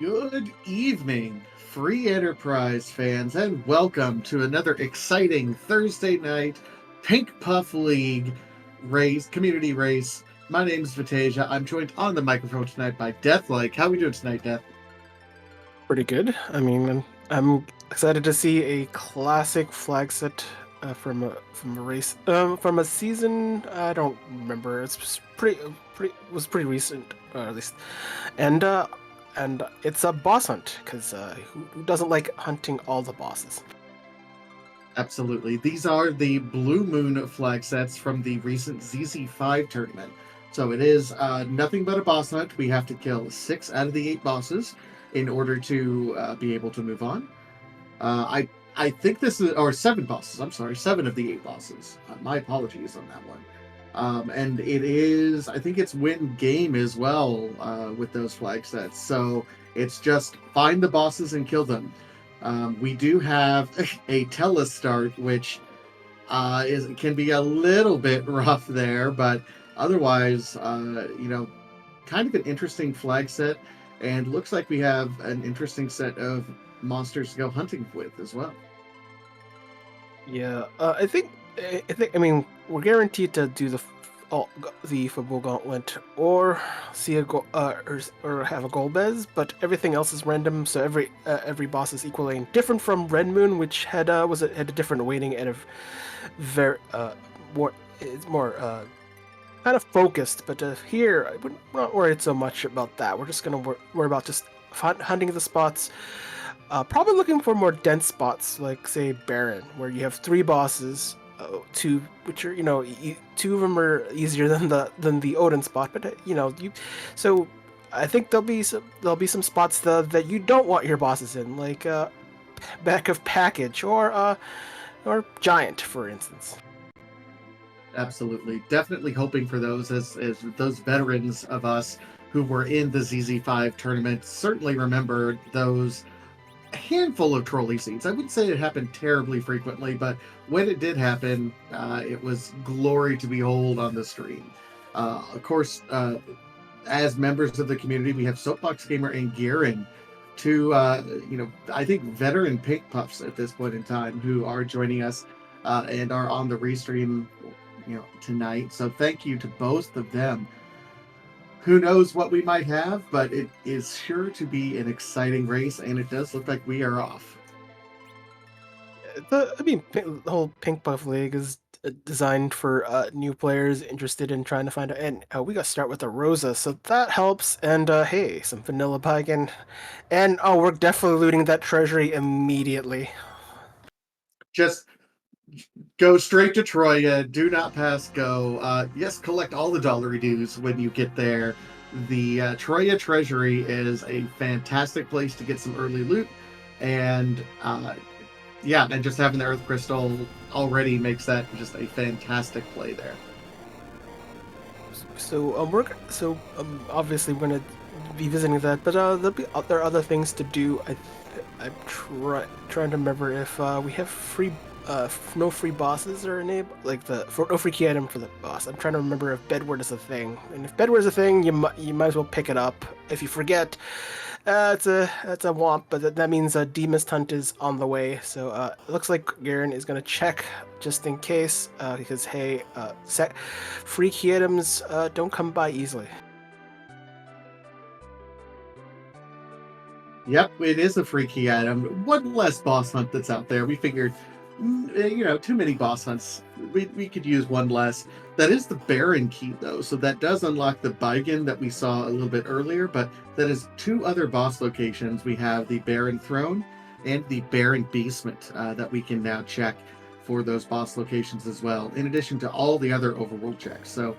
Good evening, free enterprise fans, and welcome to another exciting Thursday night Pink Puff League community race. My name is Vitasia. I'm joined on the microphone tonight by Deathlike. How are we doing tonight, Death? Pretty good. I'm excited to see a classic flag set from a race from a season. I don't remember. It's pretty was pretty recent, at least, and uh, and it's a boss hunt because who doesn't like hunting all the bosses? Absolutely. These are the Blue Moon flag sets from the recent ZZ5 tournament. So it is nothing but a boss hunt. We have to kill 6 out of the 8 bosses in order to be able to move on. I think this is or 7 bosses. I'm sorry, 7 of the 8 bosses. My apologies on that one. And it is I think it's win game as well with those flag sets. So it's just find the bosses and kill them. We do have a telestart, which can be a little bit rough there, but otherwise, kind of an interesting flag set, and looks like we have an interesting set of monsters to go hunting with as well. Yeah, I mean we're guaranteed to do the football gauntlet or see a goal or have a goal bez, but everything else is random. So every boss is equaling different from Red Moon, which had a different weighting and a very more it's more kind of focused. But here I would not worry so much about that. We're just gonna worry about just hunting the spots. Probably looking for more dense spots, like say Baron, where you have 3 bosses, two which are 2 of them are easier than the Odin spot, but so I think there'll be some spots that you don't want your bosses in, like back of package or giant, for instance. Absolutely, definitely hoping for those as those veterans of us who were in the ZZ5 tournament certainly remember those a handful of trolley scenes. I wouldn't say it happened terribly frequently, but when it did happen, it was glory to behold on the screen. Of course, as members of the community, we have Soapbox Gamer and Garen, two, I think veteran pink puffs at this point in time who are joining us and are on the restream, tonight. So thank you to both of them. Who knows what we might have, but it is sure to be an exciting race, and it does look like we are off. The whole Pink Buff League is designed for new players interested in trying to find out. And we got to start with a Rosa, so that helps. And hey, some vanilla Pagan, and oh, we're definitely looting that treasury immediately. Just go straight to Troya. Do not pass go. Yes, collect all the dollary dues when you get there. The Troya Treasury is a fantastic place to get some early loot, and yeah, and just having the Earth Crystal already makes that just a fantastic play there. Obviously we're gonna be visiting that, but there are other things to do. I'm trying to remember if we have no free bosses or enabled, like no free key item for the boss. I'm trying to remember if Bedward is a thing, and if Bedward is a thing, you might as well pick it up. If you forget, it's a womp, but that means a Demist Hunt is on the way. So it looks like Garen is gonna check just in case, because hey, free key items don't come by easily. Yep, it is a free key item. One less boss hunt that's out there. We figured, too many boss hunts. We could use one less. That is the Baron key, though. So that does unlock the Beigen that we saw a little bit earlier, but that is 2 other boss locations. We have the Baron Throne and the Baron Basement that we can now check for those boss locations as well, in addition to all the other overworld checks. So,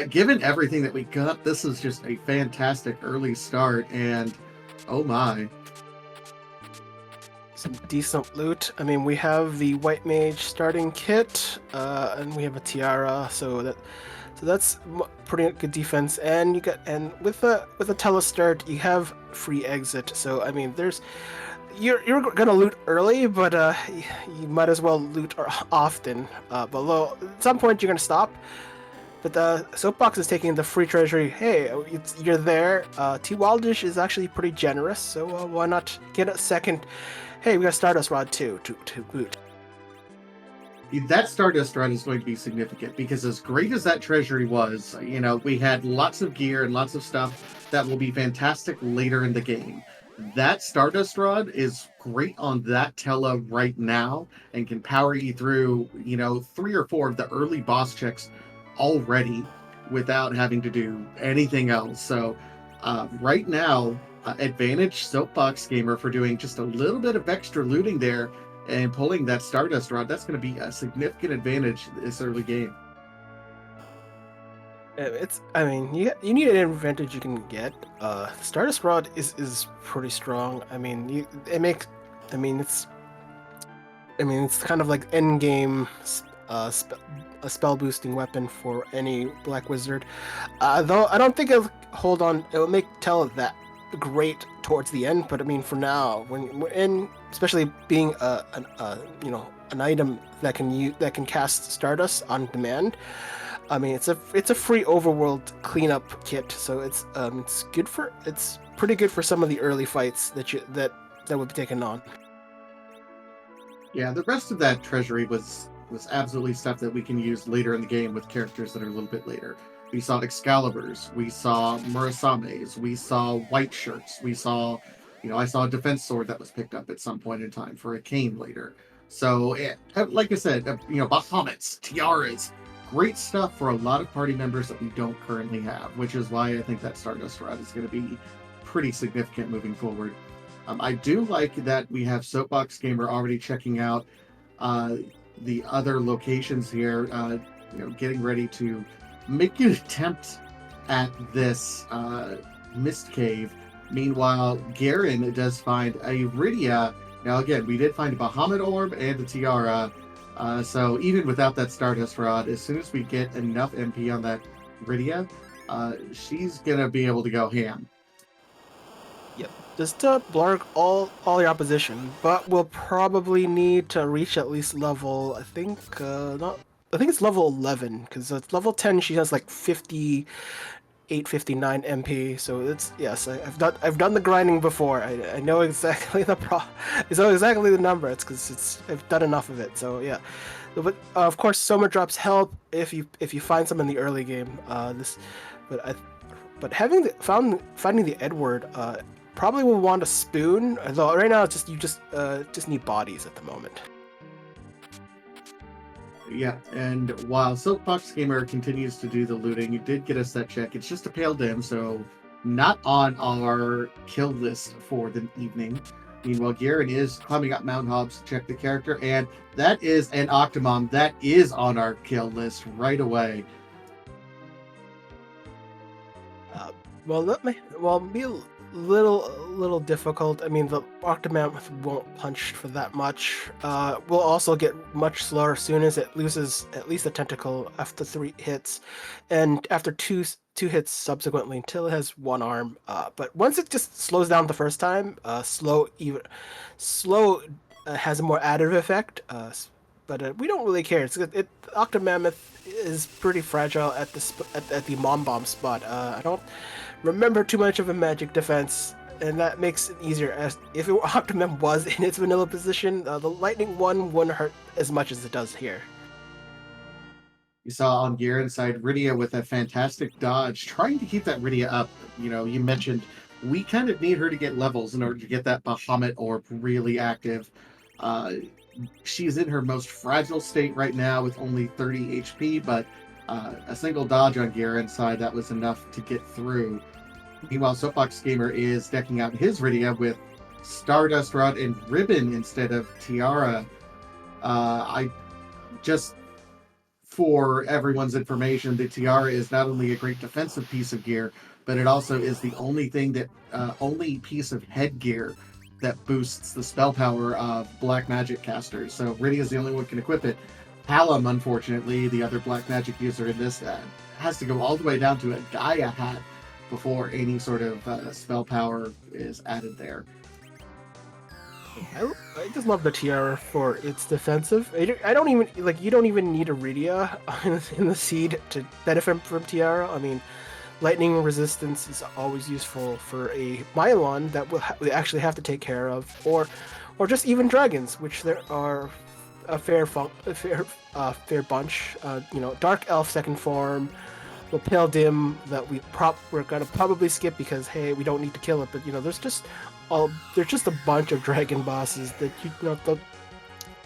given everything that we got, this is just a fantastic early start, and oh my. Some decent loot. I mean, we have the White Mage starting kit, and we have a tiara, so that's pretty good defense. And with a telestart, you have free exit. So I mean, you're gonna loot early, but you might as well loot often. At some point, you're gonna stop. but the Soapbox is taking the free treasury. Hey, you're there. T Wildish is actually pretty generous, so why not get a second? Hey, we got Stardust Rod too to boot. That Stardust run is going to be significant because as great as that treasury was, we had lots of gear and lots of stuff that will be fantastic later in the game. That Stardust Rod is great on that Tela right now and can power you through, 3 or 4 of the early boss checks already without having to do anything else. So right now, advantage Soapbox Gamer for doing just a little bit of extra looting there and pulling that Stardust Rod. That's going to be a significant advantage this early game. You need an advantage you can get. Stardust Rod is pretty strong. It's kind of like end game a spell boosting weapon for any Black Wizard. Though I don't think it'll hold on. It'll make Tell that great towards the end, but for now, when we're in, especially being an item that can cast Stardust on demand. It's a free overworld cleanup kit, so it's pretty good for some of the early fights that would be taken on. Yeah, the rest of that treasury was absolutely stuff that we can use later in the game with characters that are a little bit later. We saw Excaliburs, we saw Murasames, we saw White Shirts, we saw, I saw a defense sword that was picked up at some point in time for a cane later. So, like I said, Bahamut's, tiaras, great stuff for a lot of party members that we don't currently have, which is why I think that Stardust Rod is going to be pretty significant moving forward. I do like that we have Soapbox Gamer already checking out the other locations here, getting ready to make an attempt at this mist cave. Meanwhile, Garen does find a Rydia. Now, again, we did find a Bahamut Orb and a Tiara. So even without that Stardust Rod, as soon as we get enough MP on that Rydia, she's going to be able to go ham. Yep. Just to blarg all your opposition, but we'll probably need to reach at least level, I think it's level 11, because at level 10 she has like 58, 59 MP, so I've done the grinding before. I know exactly exactly the number. It's because I've done enough of it, so yeah. But of course Soma drops help if you find some in the early game. But finding the Edward, probably will want a spoon, although right now you just need bodies at the moment. Yeah, and while Soapbox Gamer continues to do the looting, you did get us that check. It's just a pale dim, so not on our kill list for the evening. Meanwhile, Garen is climbing up Mount Hobbs to check the character, and that is an Octomom. That is on our kill list right away. Be a little difficult. The Octomammoth won't punch for that much. Will also get much slower as soon as it loses at least a tentacle after 3 hits, and after two hits subsequently until it has 1 arm. But once it just slows down the first time, slow has a more additive effect. But we don't really care. Octomammoth is pretty fragile at the Mom Bomb spot. I don't remember too much of a magic defense, and that makes it easier. As if Octomam was in its vanilla position, the lightning one wouldn't hurt as much as it does here. You saw on Garen's side Rydia with a fantastic dodge, trying to keep that Rydia up. You mentioned we kind of need her to get levels in order to get that Bahamut Orb really active. She's in her most fragile state right now with only 30 HP, but a single dodge on Garen's side, that was enough to get through. Meanwhile, Soapbox Gamer is decking out his Rydia with Stardust Rod and Ribbon instead of Tiara. For everyone's information, the Tiara is not only a great defensive piece of gear, but it also is the only piece of headgear that boosts the spell power of black magic casters. So Rydia is the only one who can equip it. Hallam, unfortunately, the other black magic user in this, has to go all the way down to a Gaia hat before any sort of spell power is added there. I just love the tiara for its defensive. I don't even like you don't even need Iridia in the seed to benefit from tiara. I mean, lightning resistance is always useful for a Mylon that we actually have to take care of, or just even dragons, which there are a fair bunch. Dark Elf second form, the Pale Dim that we're gonna probably skip because hey, we don't need to kill it. But there's just a bunch of dragon bosses that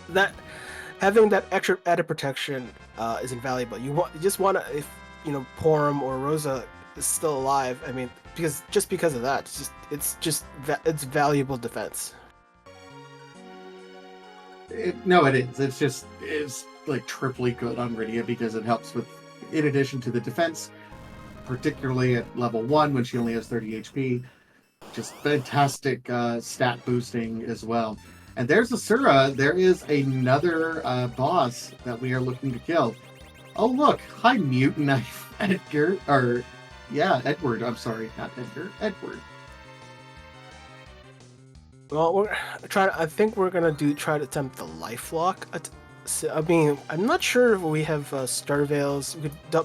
that having that extra added protection is invaluable. You just want to if Porum or Rosa is still alive. I mean, because of that, it's valuable defense. No, it is. It's like triply good on Rydia because it helps with, in addition to the defense, particularly at level 1 when she only has 30 HP, just fantastic stat boosting as well. And there's Asura. There is another boss that we are looking to kill. Oh, look. Hi, Mutant Knife Edgar. Or, yeah, Edward. I'm sorry. Not Edgar. Edward. Well, I think we're gonna try to attempt the life lock. I mean, I'm not sure if we have star veils.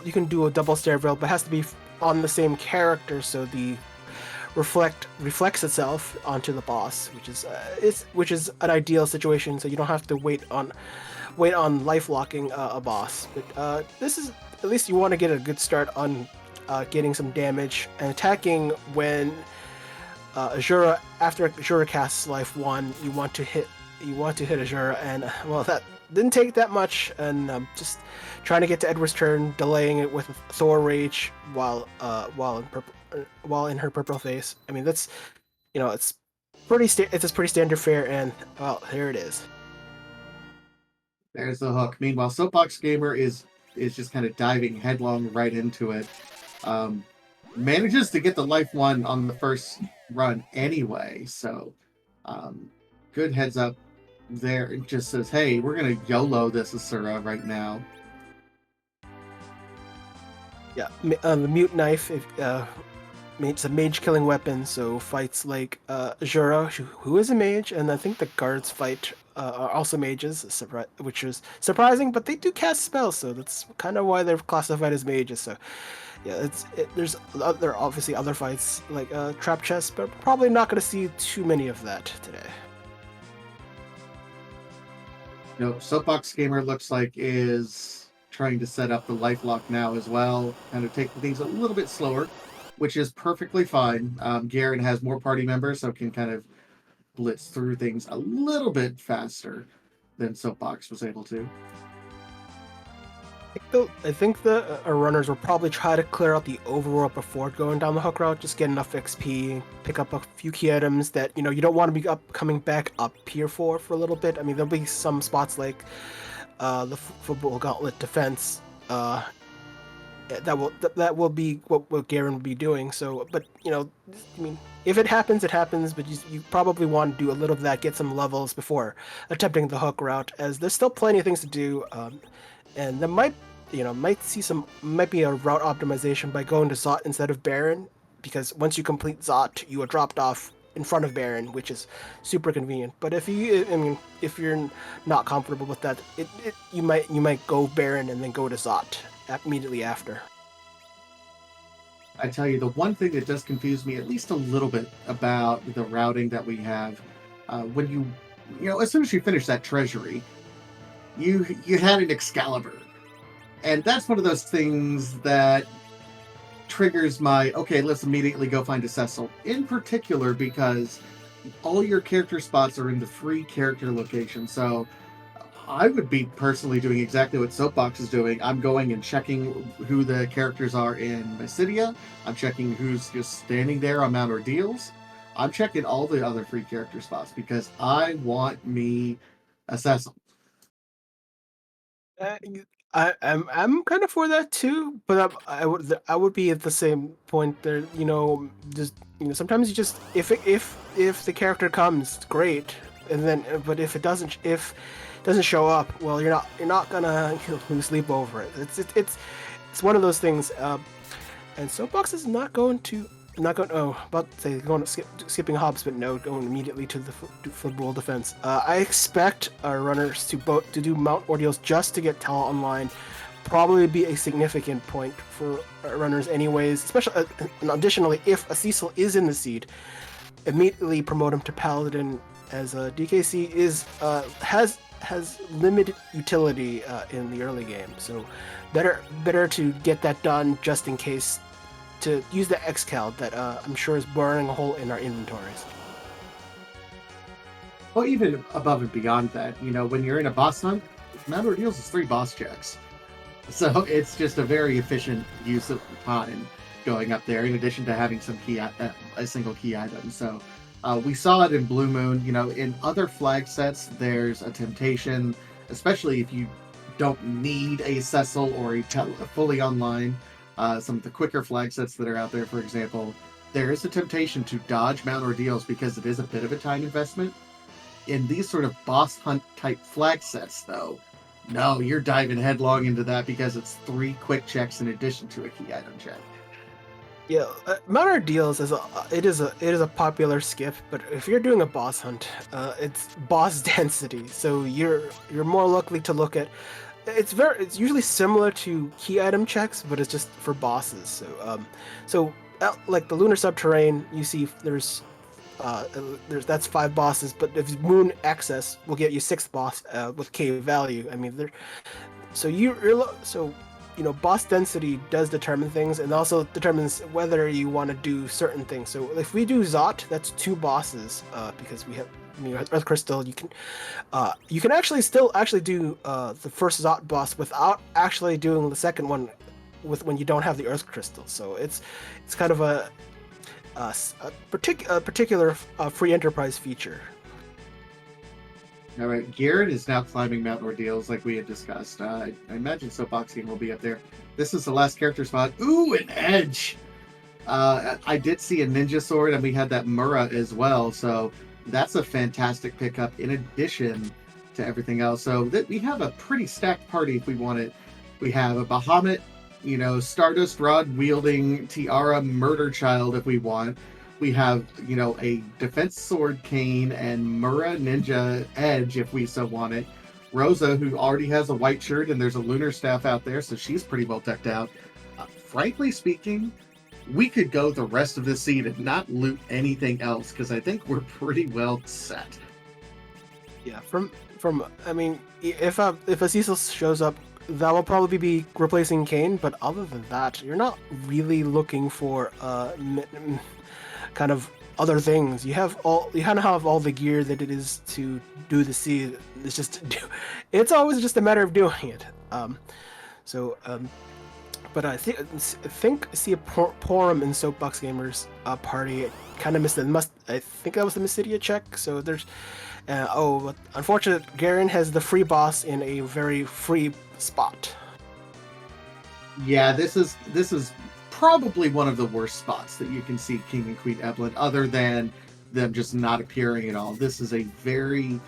You can do a double star veil, but it has to be on the same character, so the reflects itself onto the boss, which is an ideal situation. So you don't have to wait on life locking a boss. But this is at least you want to get a good start on getting some damage and attacking when. Azura, after Azura casts life 1, you want to hit Azura, and well, that didn't take that much, and just trying to get to Edward's turn, delaying it with Thor Rage while in her purple face. I mean, that's it's it's a pretty standard fare, and well, here it is. There's the hook. Meanwhile, Soapbox Gamer is just kind of diving headlong right into it. Manages to get the life 1 on the first run anyway, so good heads up there. It just says, hey, we're gonna YOLO this Asura right now. Yeah, the mute knife, it's a mage killing weapon, so fights like Azura, who is a mage, and I think the guards fight are also mages, which is surprising, but they do cast spells, so that's kind of why they're classified as mages. So yeah, there's obviously other fights like trap chest, but probably not going to see too many of that today. Soapbox Gamer looks like is trying to set up the life lock now as well, kind of taking things a little bit slower, which is perfectly fine. Garen has more party members, so can kind of blitz through things a little bit faster than Soapbox was able to. I think the runners will probably try to clear out the overworld before going down the hook route, just get enough XP, pick up a few key items that you don't want to be coming back up here for a little bit. I mean, there'll be some spots like the football gauntlet defense that will be what Garen will be doing. So, but I mean, if it happens, it happens. But you probably want to do a little of that, get some levels before attempting the hook route, as there's still plenty of things to do. And there might be a route optimization by going to Zot instead of Baron, because once you complete Zot, you are dropped off in front of Baron, which is super convenient. But if you're not comfortable with that, you might go Baron and then go to Zot immediately after. I tell you, the one thing that does confuse me at least a little bit about the routing that we have, when you as soon as you finish that treasury, you had an Excalibur, and that's one of those things that triggers my okay, let's immediately go find a Cecil, in particular because all your character spots are in the free character location. So I would be personally doing exactly what Soapbox is doing. I'm going and checking who the characters are in Mysidia. I'm checking who's just standing there on Mount Ordeals. I'm checking all the other free character spots because I want me a Cecil. I'm kind of for that too, but I would be at the same point there. Just sometimes you just if the character comes, great, and then but if it doesn't show up, well, you're not gonna lose sleep over it. It's one of those things. And Soapbox is not going to I'm not going. Oh, about to say going skipping Hobbs, but no, going immediately to the football defense. I expect our runners to do Mount Ordeals just to get Tala online. Probably be a significant point for our runners, anyways. Especially, and additionally, if a Cecil is in the seed, immediately promote him to Paladin, as DKC has limited utility in the early game. So better to get that done just in case, to use the Xcal that I'm sure is burning a hole in our inventories. Well, even above and beyond that, when you're in a boss hunt, Mount Ordeals is 3 boss checks. So it's just a very efficient use of time going up there, in addition to having some a single key item. So we saw it in Blue Moon. In other flag sets, there's a temptation, especially if you don't need a Cecil or a fully online. Some of the quicker flag sets that are out there, for example, there is a temptation to dodge Mount Ordeals because it is a bit of a time investment. In these sort of boss hunt type flag sets, though, no, you're diving headlong into that because it's 3 quick checks in addition to a key item check. Yeah, Mount Ordeals is a popular skip, but if you're doing a boss hunt, it's boss density, so you're more likely to look at. It's usually similar to key item checks, but it's just for bosses. So like the Lunar Subterrane, you see that's 5 bosses, but if Moon Excess will get you 6th boss with K value. I mean, boss density does determine things, and also determines whether you want to do certain things. So if we do Zot, that's 2 bosses, because we have Earth Crystal. You can actually still do the first Zot boss without actually doing the second one when you don't have the Earth Crystal. So it's kind of a particular free enterprise feature. All right, Garrett is now climbing Mount Ordeals like we had discussed. I imagine Soapboxing will be up there. This is the last character spot. Ooh, an edge! I did see a ninja sword, and we had that Mura as well, so that's a fantastic pickup in addition to everything else. So we have a pretty stacked party if we want it. We have a Bahamut, Stardust Rod wielding Tiara Murder Child if we want. We have, a defense sword Kane and Mura Ninja Edge if we so want it. Rosa, who already has a white shirt, and there's a lunar staff out there, so she's pretty well decked out. Frankly speaking, we could go the rest of the seed and not loot anything else, because I think we're pretty well set. Yeah, I mean, if a Cecil shows up, that will probably be replacing Kane, but other than that, you're not really looking for kind of other things. You kind of have all the gear that it is to do the seed. It's always just a matter of doing it. But I think I see a Porum in Soapbox Gamers party. Kind of missed it. I think that was the Mysidia check. So there's but unfortunate, Garen has the free boss in a very free spot. Yeah, this is probably one of the worst spots that you can see King and Queen Evelyn, other than them just not appearing at all. This is a very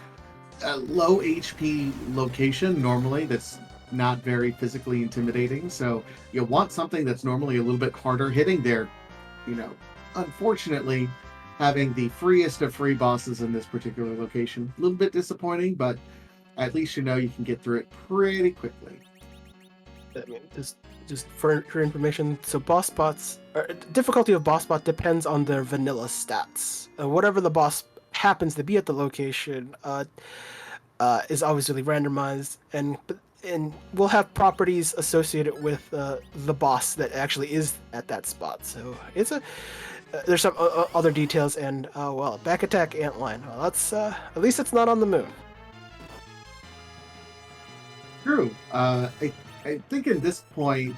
low HP location normally, that's not very physically intimidating. So you want something that's normally a little bit harder hitting there. Unfortunately, having the freest of free bosses in this particular location, a little bit disappointing, but at least you can get through it pretty quickly. I mean, just for information, so boss spots, difficulty of boss spot depends on their vanilla stats. Whatever the boss happens to be at the location is obviously randomized, and will have properties associated with the boss that actually is at that spot. So it's there's some other details, and back attack antline. Well, that's at least it's not on the moon. True. I think at this point,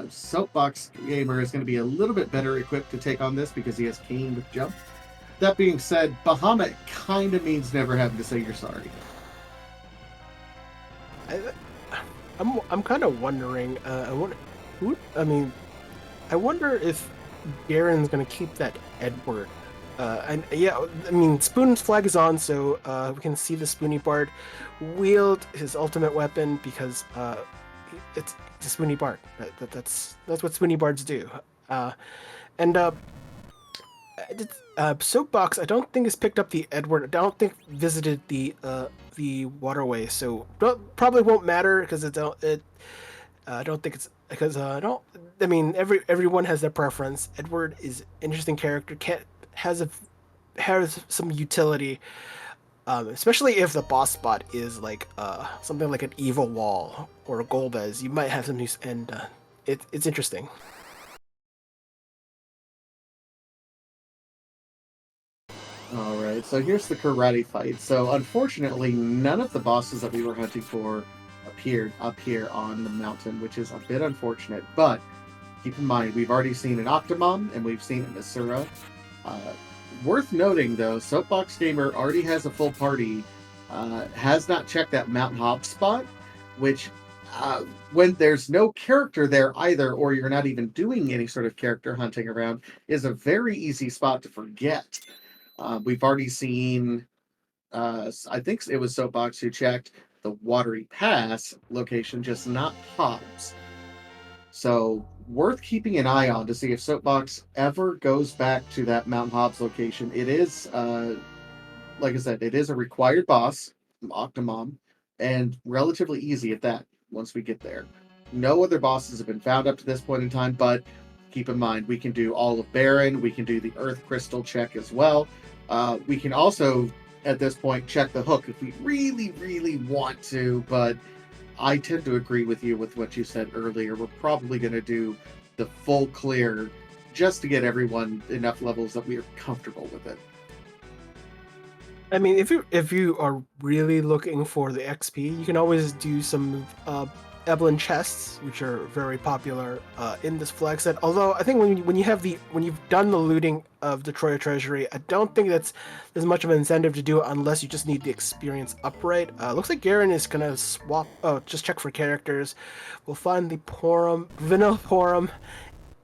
Soapbox Gamer is going to be a little bit better equipped to take on this because he has Kane with jump. That being said, Bahamut kind of means never having to say you're sorry. I'm kind of wondering. I wonder if Garen's going to keep that Edward. Spoon's flag is on, so we can see the Spoony Bard wield his ultimate weapon because it's a Spoony Bard. That's what Spoony Bards do. And Soapbox, I don't think has picked up the Edward. I don't think visited the waterway, so probably won't matter because I don't think it's because I don't. I mean, everyone has their preference. Edward is an interesting character. Can has a has some utility, especially if the boss spot is like something like an evil wall or a Golbez. You might have some use, and it's interesting. All right, so here's the karate fight. So unfortunately, none of the bosses that we were hunting for appeared up here on the mountain, which is a bit unfortunate. But keep in mind, we've already seen an Octomom and we've seen an Asura. Uh, Worth noting, though, Soapbox Gamer already has a full party, has not checked that Mount Hob spot, which when there's no character there either, or you're not even doing any sort of character hunting around, is a very easy spot to forget. We've already seen, I think it was Soapbox who checked the Watery Pass location, just not Hobbs. So, worth keeping an eye on to see if Soapbox ever goes back to that Mount Hobbs location. It is, like I said, it is a required boss, Octomom, and relatively easy at that once we get there. No other bosses have been found up to this point in time, but keep in mind, we can do all of Baron, we can do the Earth Crystal check as well. We can also, at this point, check the hook if we really, really want to, but I tend to agree with you with what you said earlier. We're probably going to do the full clear just to get everyone enough levels that we are comfortable with it. I mean, if you are really looking for the XP, you can always do some Evelyn chests, which are very popular in this flag set. Although I think when you've done the looting of the Troya Treasury, I don't think there's much of an incentive to do it unless you just need the experience upright. Looks like Garen is gonna swap. Oh, just check for characters. We'll find the Porum, Vanilla Porum,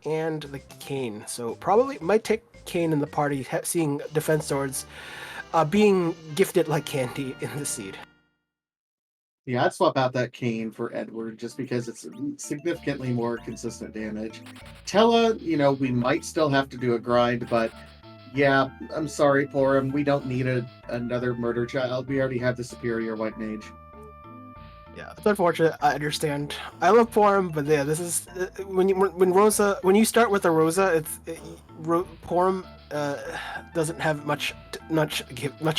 and the Kane. So probably might take Kane in the party, seeing defense swords being gifted like candy in the seed. Yeah, I'd swap out that Kane for Edward just because it's significantly more consistent damage. Tella, we might still have to do a grind, but yeah, I'm sorry, Porum. We don't need another murder child. We already have the superior white mage. Yeah, it's unfortunate. I understand. I love Porum, but yeah, this is when you start with a Rosa, Porum doesn't have much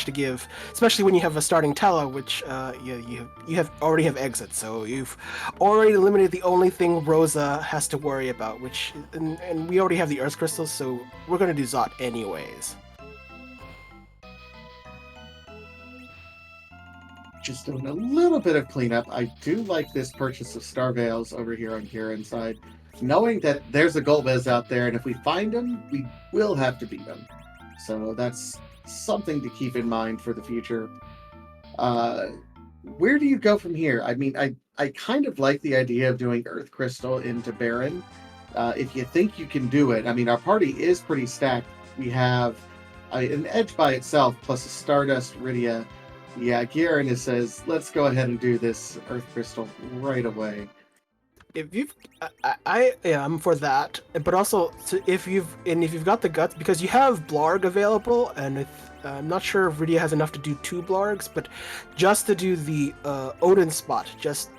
to give, especially when you have a starting Tella, which you already have exit, so you've already eliminated the only thing Rosa has to worry about, and we already have the Earth Crystals, so we're gonna do Zot anyways. Just doing a little bit of cleanup. I do like this purchase of Star Veils over here on Garen's side, knowing that there's a Golbez out there, and if we find him, we will have to beat him. So that's something to keep in mind for the future. Where do you go from here? I mean, I kind of like the idea of doing Earth Crystal into Baron. If you think you can do it, I mean, our party is pretty stacked. We have an Edge by itself, plus a Stardust Rydia. Yeah, Garen says, let's go ahead and do this Earth Crystal right away. If you've, I am for that, but also if you've got the guts, because you have Blarg available, and I'm not sure if Rydia has enough to do 2 Blargs, but just to do the Odin spot, just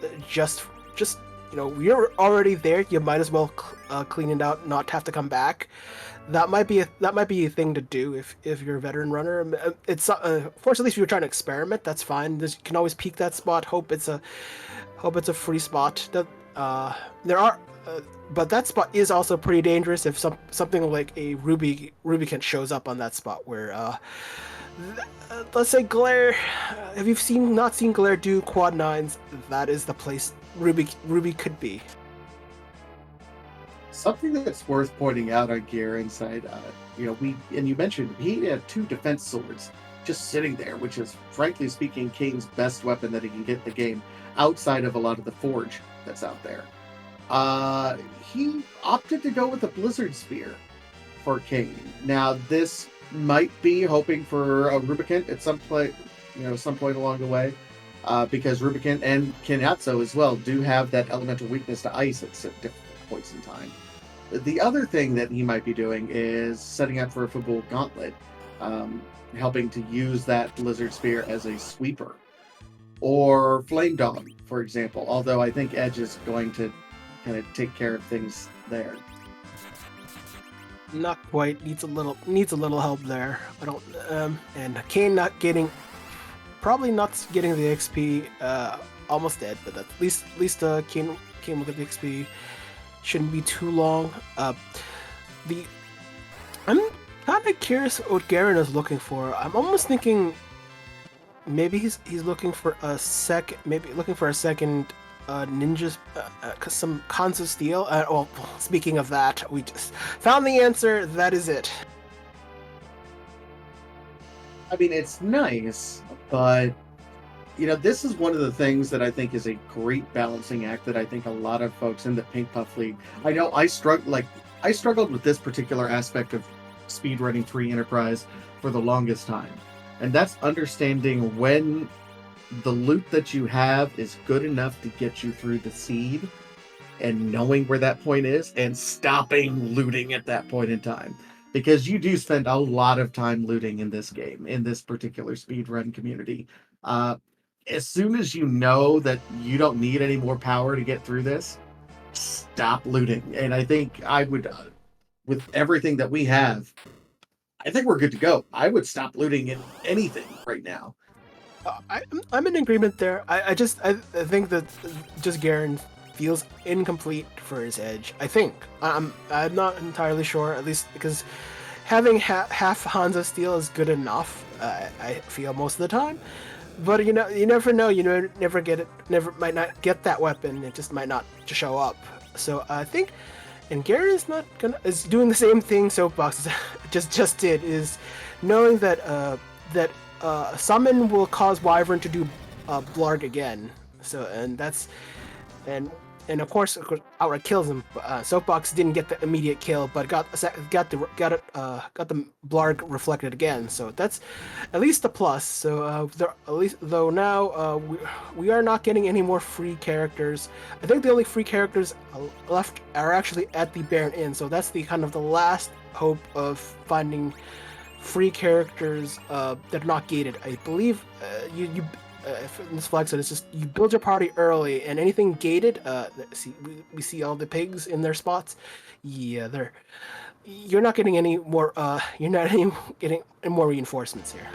you're already there. You might as well clean it out, not have to come back. That might be a thing to do if you're a veteran runner. It's fortunately, if you're trying to experiment, that's fine. You can always peek that spot. Hope it's a free spot. There are, but that spot is also pretty dangerous if something like a Rubicant shows up on that spot where let's say Glare. Have you not seen Glare do quad 9s? That is the place Ruby could be. Something that's worth pointing out on Garen's side, you mentioned he had 2 defense swords just sitting there, which is, frankly speaking, Kane's best weapon that he can get in the game, outside of a lot of the forge that's out there. He opted to go with a Blizzard Spear for Kane. Now, this might be hoping for a Rubicant at some point along the way, because Rubicant and Kenatsu as well do have that elemental weakness to ice at different points in time. The other thing that he might be doing is setting up for a football gauntlet, helping to use that Blizzard Spear as a sweeper. Or Flame Dog, for example, although I think Edge is going to kind of take care of things there. Not quite. Needs a little help there. I don't. And Kane probably not getting the XP. Almost dead, but at least Kane will get the XP. Shouldn't be too long. I'm kind of curious what Garen is looking for. I'm almost thinking maybe he's looking for a second ninjas, some Cons of Steel. Well, speaking of that, we just found the answer. That is it. I mean, it's nice, but this is one of the things that I think is a great balancing act that I think a lot of folks in the Pink Puff League. I know I struggled with this particular aspect of speedrunning 3 Enterprise for the longest time, and that's understanding when the loot that you have is good enough to get you through the seed and knowing where that point is and stopping looting at that point in time, because you do spend a lot of time looting in this game, in this particular speedrun community. As soon as you know that you don't need any more power to get through this, stop looting. And I think I would, with everything that we have, I think we're good to go. I would stop looting in anything right now. I'm in agreement there. I think that just Garen feels incomplete for his Edge. I think I'm not entirely sure, at least because having half Hansa Steel is good enough. I feel most of the time, but you never know. You never get it. Might not get that weapon. It just might not show up. So I think, and Garen is doing the same thing Soapbox just did, is knowing that summon will cause Wyvern to do Blarg again. So and of course outright kills him. Soapbox didn't get the immediate kill, but got the Blarg reflected again. So that's at least a plus. So at least though now we are not getting any more free characters. I think the only free characters left are actually at the Baron Inn. So that's the kind of the last hope of finding free characters that are not gated. I believe in this flag set, it's just you build your party early, and anything gated, we see all the pigs in their spots. Yeah, you're not getting any more. You're not getting any more reinforcements here.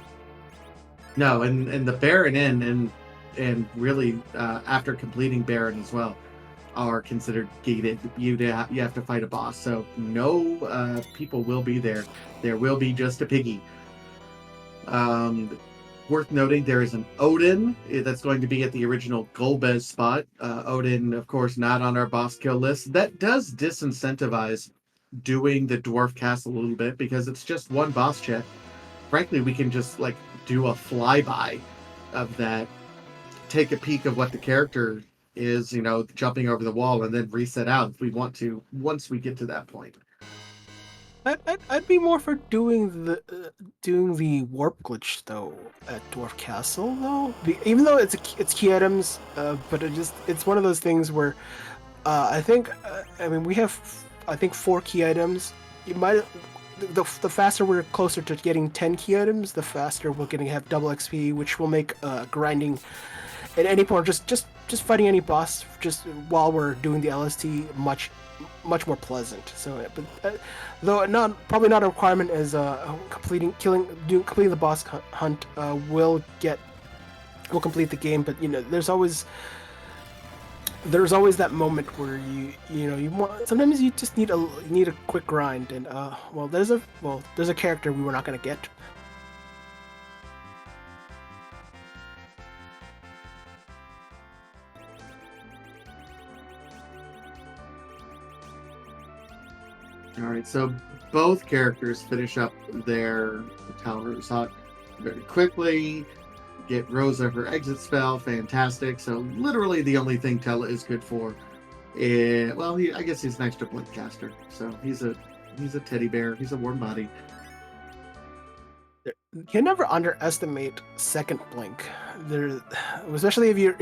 No, and the Baron Inn and really after completing Baron as well are considered gated. You have to fight a boss, so no people will be there. There will be just a piggy. Worth noting, there is an Odin that's going to be at the original Golbez spot. Odin, of course, not on our boss kill list. That does disincentivize doing the Dwarf Castle a little bit because it's just one boss check. Frankly, we can just do a flyby of that, take a peek of what the character is, jumping over the wall, and then reset out if we want to once we get to that point. I'd be more for doing the warp glitch though at Dwarf Castle though, even though it's key items, but it's one of those things where I think we have 4 key items. You might the faster we're closer to getting 10 key items, the faster we're going to have double XP, which will make grinding at any point, just fighting any boss just while we're doing the LST much more pleasant. So, but though probably not a requirement as completing the boss hunt will complete the game. But there's always that moment where you want. Sometimes you just need a quick grind, and there's a character we were not going to get. All right, so both characters finish up their Talrus Hut very quickly, get Rosa her exit spell, fantastic. So literally the only thing Tella is good for is, I guess he's an extra blink caster. So he's a teddy bear, he's a warm body. You can never underestimate second blink. Especially if you're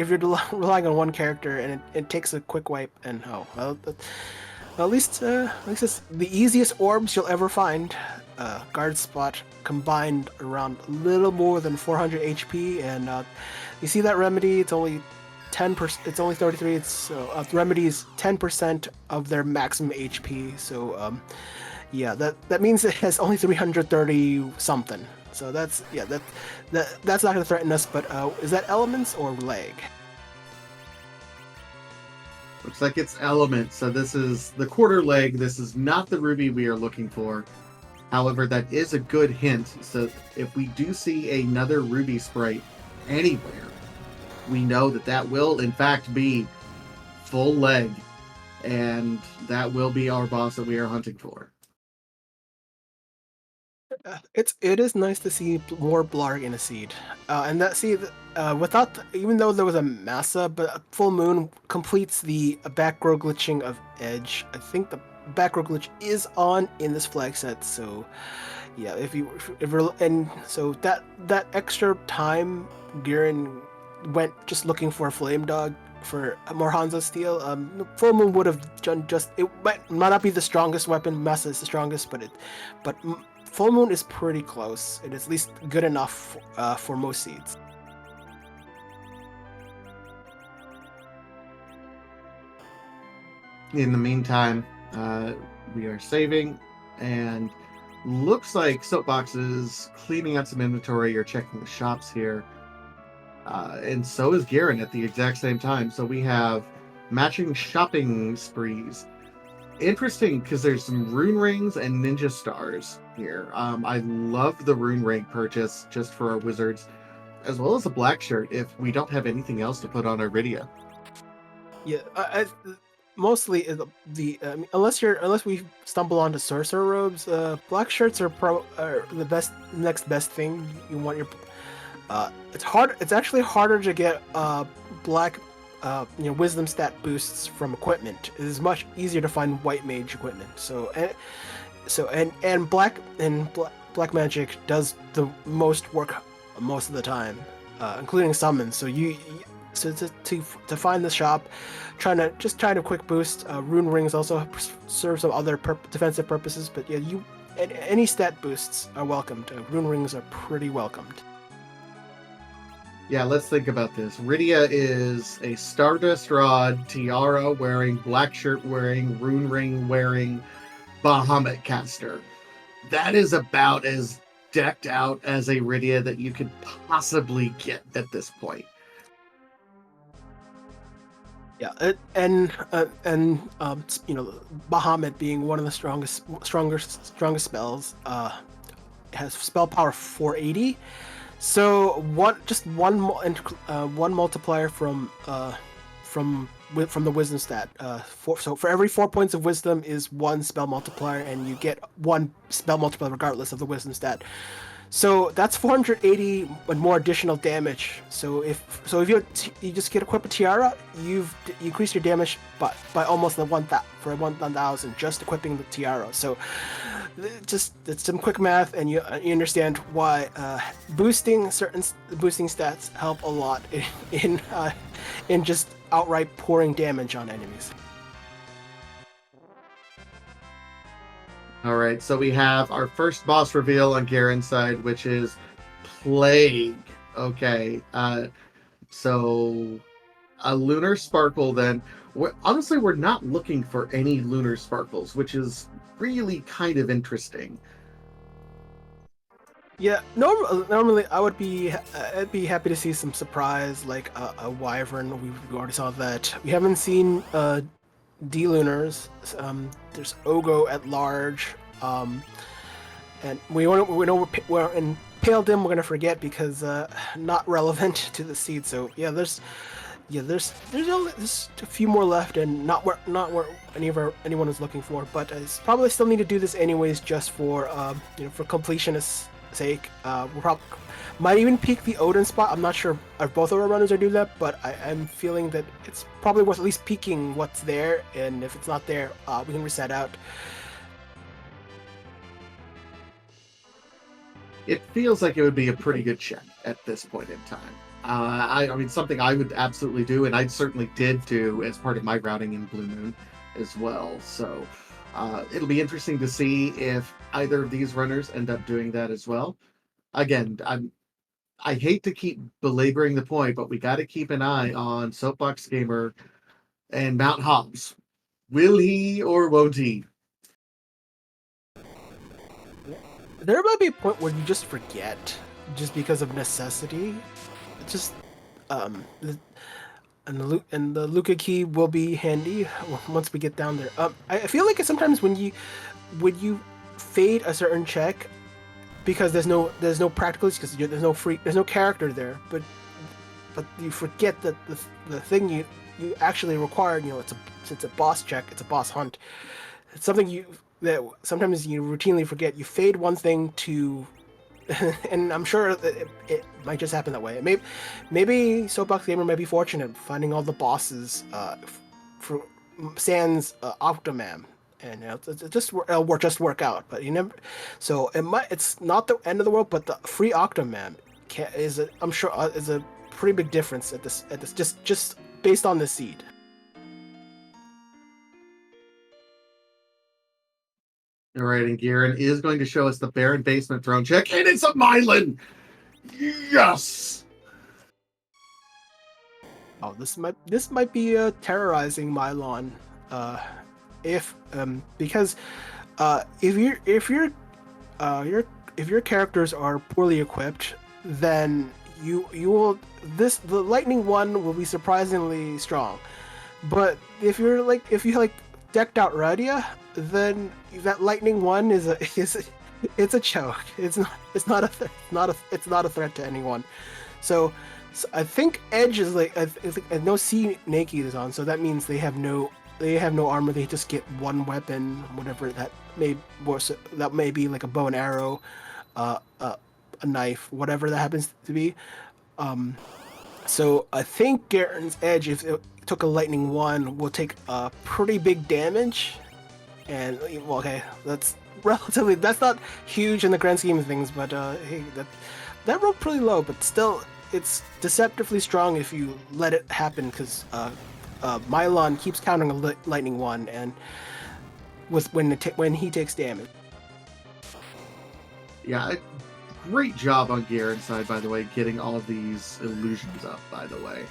relying on one character and it takes a quick wipe, and At least it's the easiest orbs you'll ever find. Guard spot combined around a little more than 400 HP, and you see that remedy. It's only 10%. It's only 33. It's remedy is 10% of their maximum HP. So yeah, that means it has only 330 something. So that's that's not going to threaten us. But is that elements or leg? Looks like it's element. So this is the quarter leg. This is not the ruby we are looking for. However, that is a good hint. So if we do see another ruby sprite anywhere, we know that that will in fact be full leg, and that will be our boss that we are hunting for. It is nice to see more Blarg in a seed, and that seed without even though there was a massa, but a full moon completes the back row glitching of Edge. I think the back row glitch is on in this flag set, so yeah, if you're and so that extra time Garen went just looking for a flame dog for more Hanzo steel. Full moon would have done just it might not be the strongest weapon. Massa is the strongest, but full moon is pretty close. It is at least good enough for most seeds. In the meantime, we are saving, and looks like Soapbox is cleaning out some inventory or checking the shops here. And so is Garen at the exact same time. So we have matching shopping sprees. Interesting, because there's some rune rings and ninja stars here. I love the rune ring purchase just for our wizards, as well as a black shirt if we don't have anything else to put on our Rydia. Yeah, mostly unless we stumble onto sorcerer robes, black shirts are the next best thing. You want your it's hard. It's actually harder to get black wisdom stat boosts from equipment. It is much easier to find white mage equipment. And black magic does the most work most of the time, including summons. So to find the shop, trying to quick boost. Rune rings also serve some other defensive purposes, but yeah, any stat boosts are welcomed. Rune rings are pretty welcomed. Yeah, let's think about this. Rydia is a Stardust Rod, tiara wearing, black shirt wearing, rune ring wearing Bahamut caster. That is about as decked out as a Rydia that you could possibly get at this point. Yeah, Bahamut being one of the strongest spells, has spell power 480. So one multiplier from the wisdom stat. So for every 4 points of wisdom is one spell multiplier, and you get one spell multiplier regardless of the wisdom stat. So that's 480 and more additional damage. So if you just get equipped a tiara, you increase your damage by almost the 1,000 just equipping the tiara. So it's some quick math, and you understand why boosting stats help a lot in just outright pouring damage on enemies. All right, so we have our first boss reveal on Garen's side, which is Plague. Okay, so a lunar sparkle. Then, honestly, we're not looking for any lunar sparkles, which is really kind of interesting. Yeah, normally I'd be happy to see some surprise like a wyvern. We already saw that. We haven't seen D-lunars. There's Ogo at large, and we know we're in Pale Dim. We're gonna forget because not relevant to the seed. So yeah, there's a few more left, and not where anyone is looking for. But I probably still need to do this anyways, just for for completionist's sake. We'll probably might even peek the Odin spot. I'm not sure if both of our runners are doing that, but I'm feeling that it's probably worth at least peeking what's there, and if it's not there, we can reset out. It feels like it would be a pretty good check at this point in time. I mean, something I would absolutely do, and I certainly did do as part of my routing in Blue Moon as well. So it'll be interesting to see if either of these runners end up doing that as well. Again, I hate to keep belaboring the point, but we got to keep an eye on Soapbox Gamer and Mount Hobbs. Will he or won't he? There might be a point where you just forget, just because of necessity. Just and the Luca key will be handy once we get down there. I feel like sometimes when you fade a certain check because there's no practical because there's no character there, but you forget that the thing you actually require, it's a boss check, it's a boss hunt. It's something that sometimes you routinely forget. You fade one thing to and I'm sure that it might just happen that way. Maybe Soapbox Gamer might be fortunate finding all the bosses for Sans Octomam, and it just work out. But you never, so it's not the end of the world, but the free Octomam I'm sure is a pretty big difference at this just based on the seed. All right, and Garen is going to show us the Baron Basement Throne check, and it's a Mylan! Yes! Oh, this might be terrorizing Mylon, if because if your characters are poorly equipped, then you will the lightning one will be surprisingly strong, but if you like decked out Radia, then that lightning one is it's a choke. It's not a threat to anyone. So I think Edge is no C Naked is on, so that means they have no armor. They just get one weapon, whatever that may be, like a bow and arrow, a knife, whatever that happens to be. So I think Garen's Edge, if it took a lightning one, will take a pretty big damage. And well, okay, that's not huge in the grand scheme of things, but hey, that rolled pretty low, but still, it's deceptively strong if you let it happen, because Mylon keeps counting a lightning one, and when he takes damage. Yeah, great job on Garen's side, by the way, getting all of these illusions up, by the way.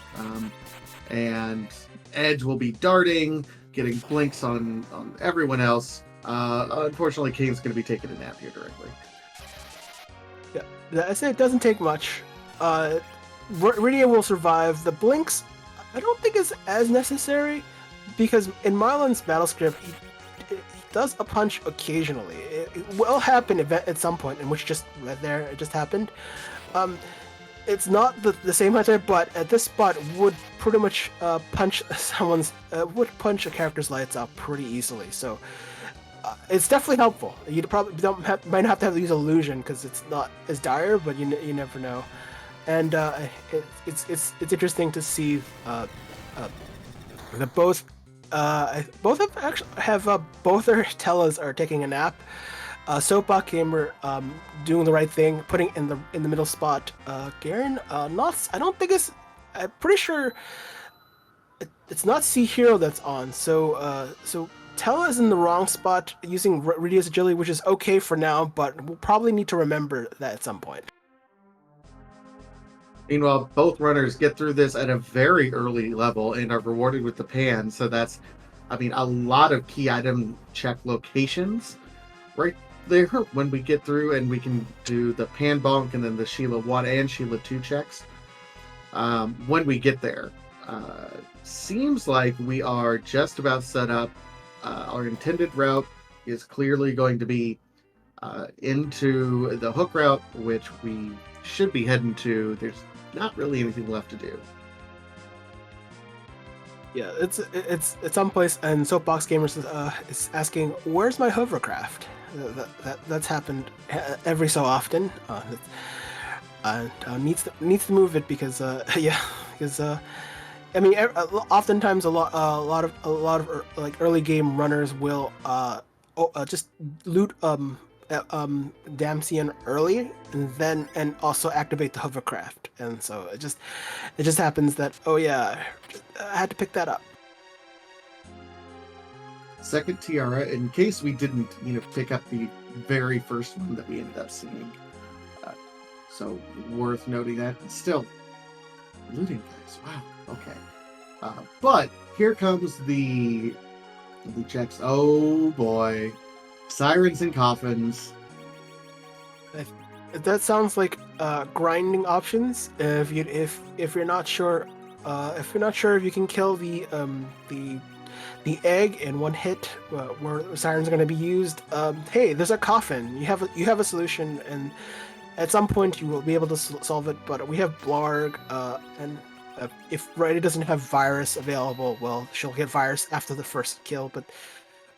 And Edge will be darting, getting blinks on everyone else. Unfortunately, Kane's going to be taking a nap here directly. Yeah, I say it doesn't take much. Rydia will survive. The blinks, I don't think is as necessary, because in Marlon's battle script, he does a punch occasionally. It will happen at some point, in which just right there it just happened. It's not the same hunter, but at this spot would pretty much punch punch a character's lights out pretty easily. So it's definitely helpful. You probably might not have to use illusion because it's not as dire, but you never know. And it's interesting to see that both both their Tellas are taking a nap. Soapbox Gamer doing the right thing, putting in the middle spot. Garen, not. I don't think it's. I'm pretty sure it's not C Hero that's on. So Tella is in the wrong spot using Rydia's agility, which is okay for now, but we'll probably need to remember that at some point. Meanwhile, both runners get through this at a very early level and are rewarded with the pan. So that's, I mean, a lot of key item check locations right there when we get through, and we can do the pan bonk and then the Sheila 1 and Sheila 2 checks. When we get there, seems like we are just about set up. Our intended route is clearly going to be into the hook route, which we should be heading to. There's not really anything left to do. Yeah, it's someplace, and Soapbox Gamers is asking, "Where's my hovercraft?" That's happened every so often. Needs to move it because I mean, oftentimes a lot of like early game runners will just loot Damsian early, and also activate the hovercraft. And so it just happens that, oh yeah, I had to pick that up. Second tiara, in case we didn't, pick up the very first one that we ended up seeing. Uh, so worth noting that. Still, looting guys. Wow. Okay. But here comes the checks. Oh boy, sirens and coffins. That sounds like grinding options. If you're not sure, if you can kill the egg in one hit, where sirens are going to be used. Hey, there's a coffin. You have a solution, and at some point you will be able to solve it. But we have Blarg, and if Reddy doesn't have virus available, well, she'll get virus after the first kill. But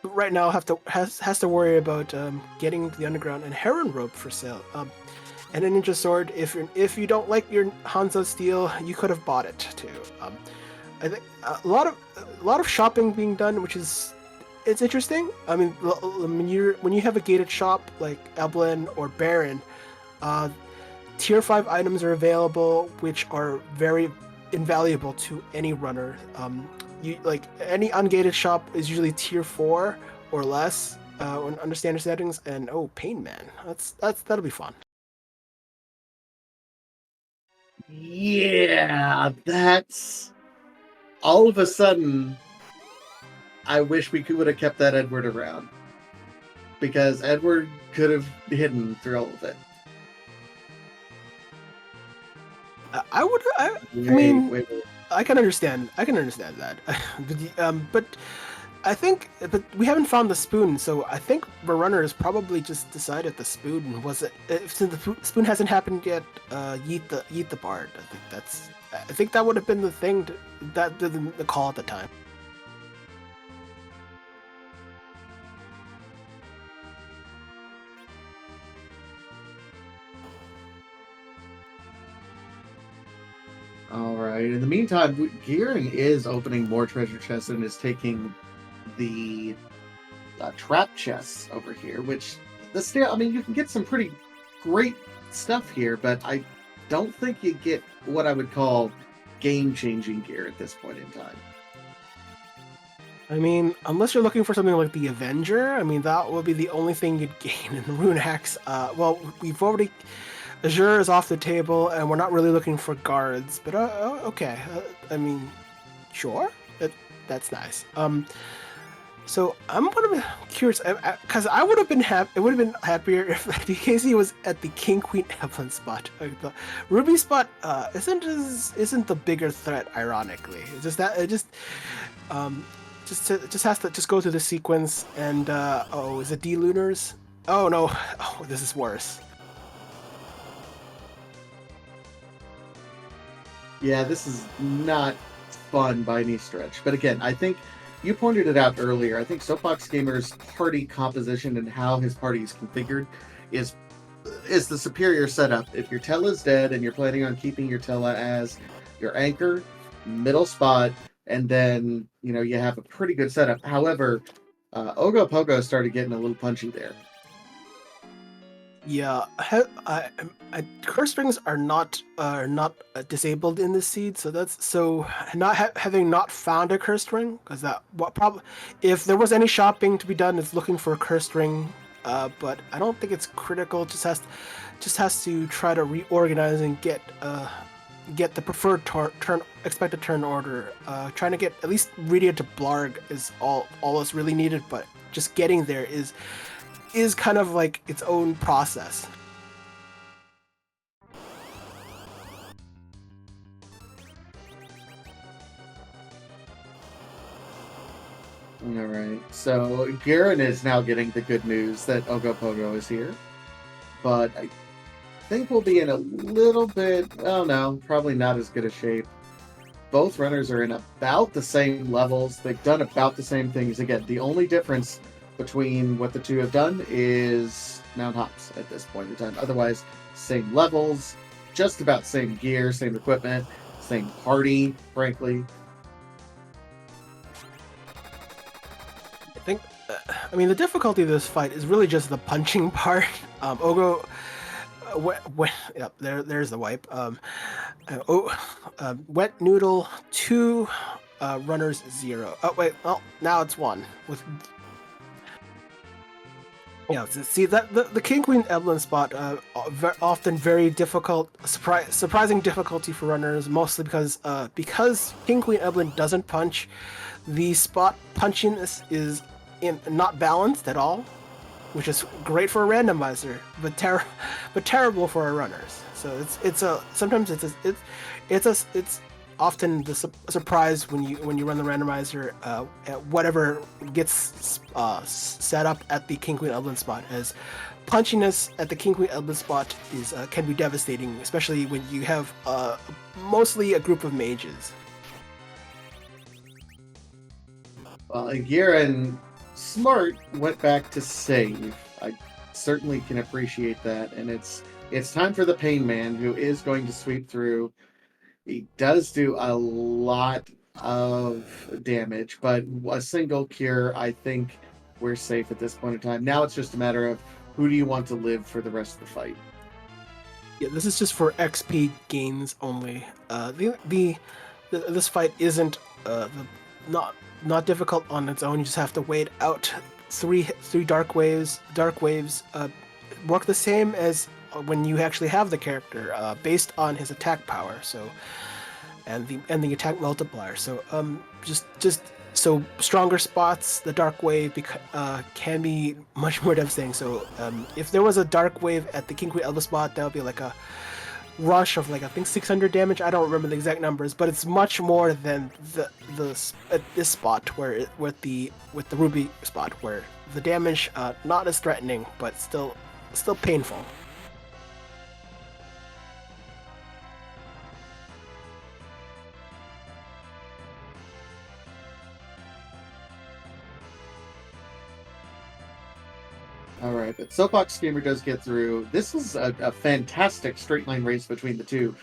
right now has to worry about getting the underground and heron rope for sale. And a ninja sword. If you don't like your Hanzo steel, you could have bought it too. I think a lot of shopping being done, which is it's interesting. I mean, when you have a gated shop like Eblin or Baron, tier 5 items are available, which are very invaluable to any runner. You like any ungated shop is usually tier 4 or less under standard settings. And Pain Man, that'll be fun. Yeah, that's all of a sudden. I wish we would have kept that Edward around, because Edward could have hidden through all of it. I mean, wait. I can understand that. But I think, but we haven't found the spoon, so I think the runners probably just decided the spoon was it. Since the spoon hasn't happened yet, yeet the bard. I think that would have been the thing the call at the time. All right. In the meantime, Gearing is opening more treasure chests and is taking the trap chests over here, which I mean, you can get some pretty great stuff here, but I don't think you get what I would call game-changing gear at this point in time. I mean, unless you're looking for something like the Avenger, I mean, that would be the only thing you'd gain in the Rune Axe. Well, we've already... Azure is off the table, and we're not really looking for guards, but okay. I mean, sure. That's nice. So I'm gonna be curious, because I would have been It would have been happier if DKZ was at the King Queen Evelyn spot. Like the Ruby spot isn't the bigger threat. Ironically, it's just that it just has to go through the sequence. And is it D-Lunars? Oh no! Oh, this is worse. Yeah, this is not fun by any stretch. But again, I think you pointed it out earlier. I think Soapbox Gamer's party composition and how his party is configured is the superior setup. If your Tella is dead and you're planning on keeping your Tella as your anchor, middle spot, and then you have a pretty good setup. However, Ogo Pogo started getting a little punchy there. Yeah, curse strings are not disabled in this seed, so that's having not found a curse string, because if there was any shopping to be done, it's looking for a curse string, but I don't think it's critical. Just has to try to reorganize and get the preferred expected turn order. Trying to get at least Redia to Blarg is all that's really needed, but just getting there is kind of like its own process. All right, so Garen is now getting the good news that Ogo Pogo is here, but I think we'll be in a little bit, oh no, probably not as good a shape. Both runners are in about the same levels. They've done about the same things. Again, the only difference between what the two have done is Mount Hops at this point in time. Otherwise, same levels, just about same gear, same equipment, same party, frankly. I mean, the difficulty of this fight is really just the punching part. Ogo, yep, there's the wipe. Wet noodle 2, runners 0. Oh wait, well now it's 1 with. Yeah, see that the King Queen Evelyn spot often very difficult, surprising difficulty for runners, mostly because King Queen Evelyn doesn't punch, the spot punching is not balanced at all, which is great for a randomizer, but terrible for our runners. So it's often the surprise when you run the randomizer at whatever gets set up at the King Queen Evelyn spot, as punchiness at the King Queen Evelyn spot is can be devastating, especially when you have mostly a group of mages. Well, Garen Smart went back to save. I certainly can appreciate that, and it's time for the Pain Man, who is going to sweep through. He does do a lot of damage, but a single cure, I think we're safe at this point in time. Now it's just a matter of who do you want to live for the rest of the fight. Yeah, this is just for XP gains only. This fight isn't not difficult on its own. You just have to wait out three dark waves. Dark waves work the same as when you actually have the character, based on his attack power. So, and the attack multiplier. So just so stronger spots, the dark wave can be much more devastating. So if there was a dark wave at the King Queen Elba spot, that would be like a rush of like I think 600 damage. I don't remember the exact numbers, but it's much more than at this spot with the Ruby spot, where the damage not as threatening, but still painful. All right, but Soapbox Gamer does get through. This is a fantastic straight line race between the two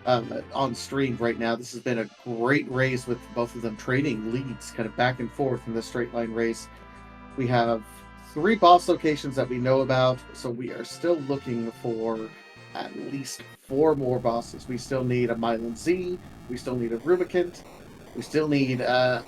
on stream right now. This has been a great race with both of them trading leads kind of back and forth in the straight line race. We have 3 boss locations that we know about, so we are still looking for at least 4 more bosses. We still need a Mylan Z, we still need a Rubicant, we still need a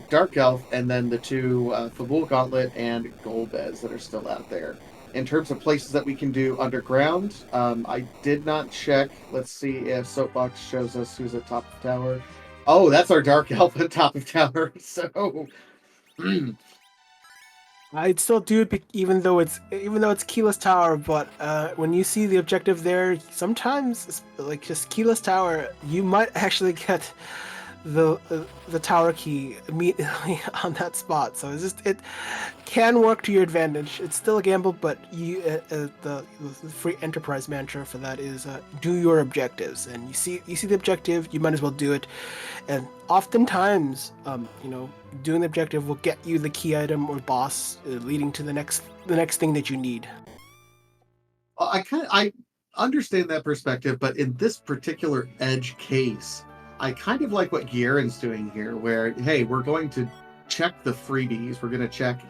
Dark Elf, and then the 2 Fabul Gauntlet and Golbez that are still out there. In terms of places that we can do underground, I did not check. Let's see if Soapbox shows us who's at top of tower. Oh, that's our Dark Elf at top of tower. So I'd still do it even though it's Keyless Tower, but when you see the objective there, sometimes like just Keyless Tower, you might actually get the tower key immediately on that spot. So it can work to your advantage. It's still a gamble, but the free enterprise mantra for that is do your objectives. And you see the objective, you might as well do it. And oftentimes, doing the objective will get you the key item or boss, leading to the next thing that you need. I understand that perspective, but in this particular edge case, I kind of like what Gieran's doing here, where, hey, we're going to check the freebies. We're going to check,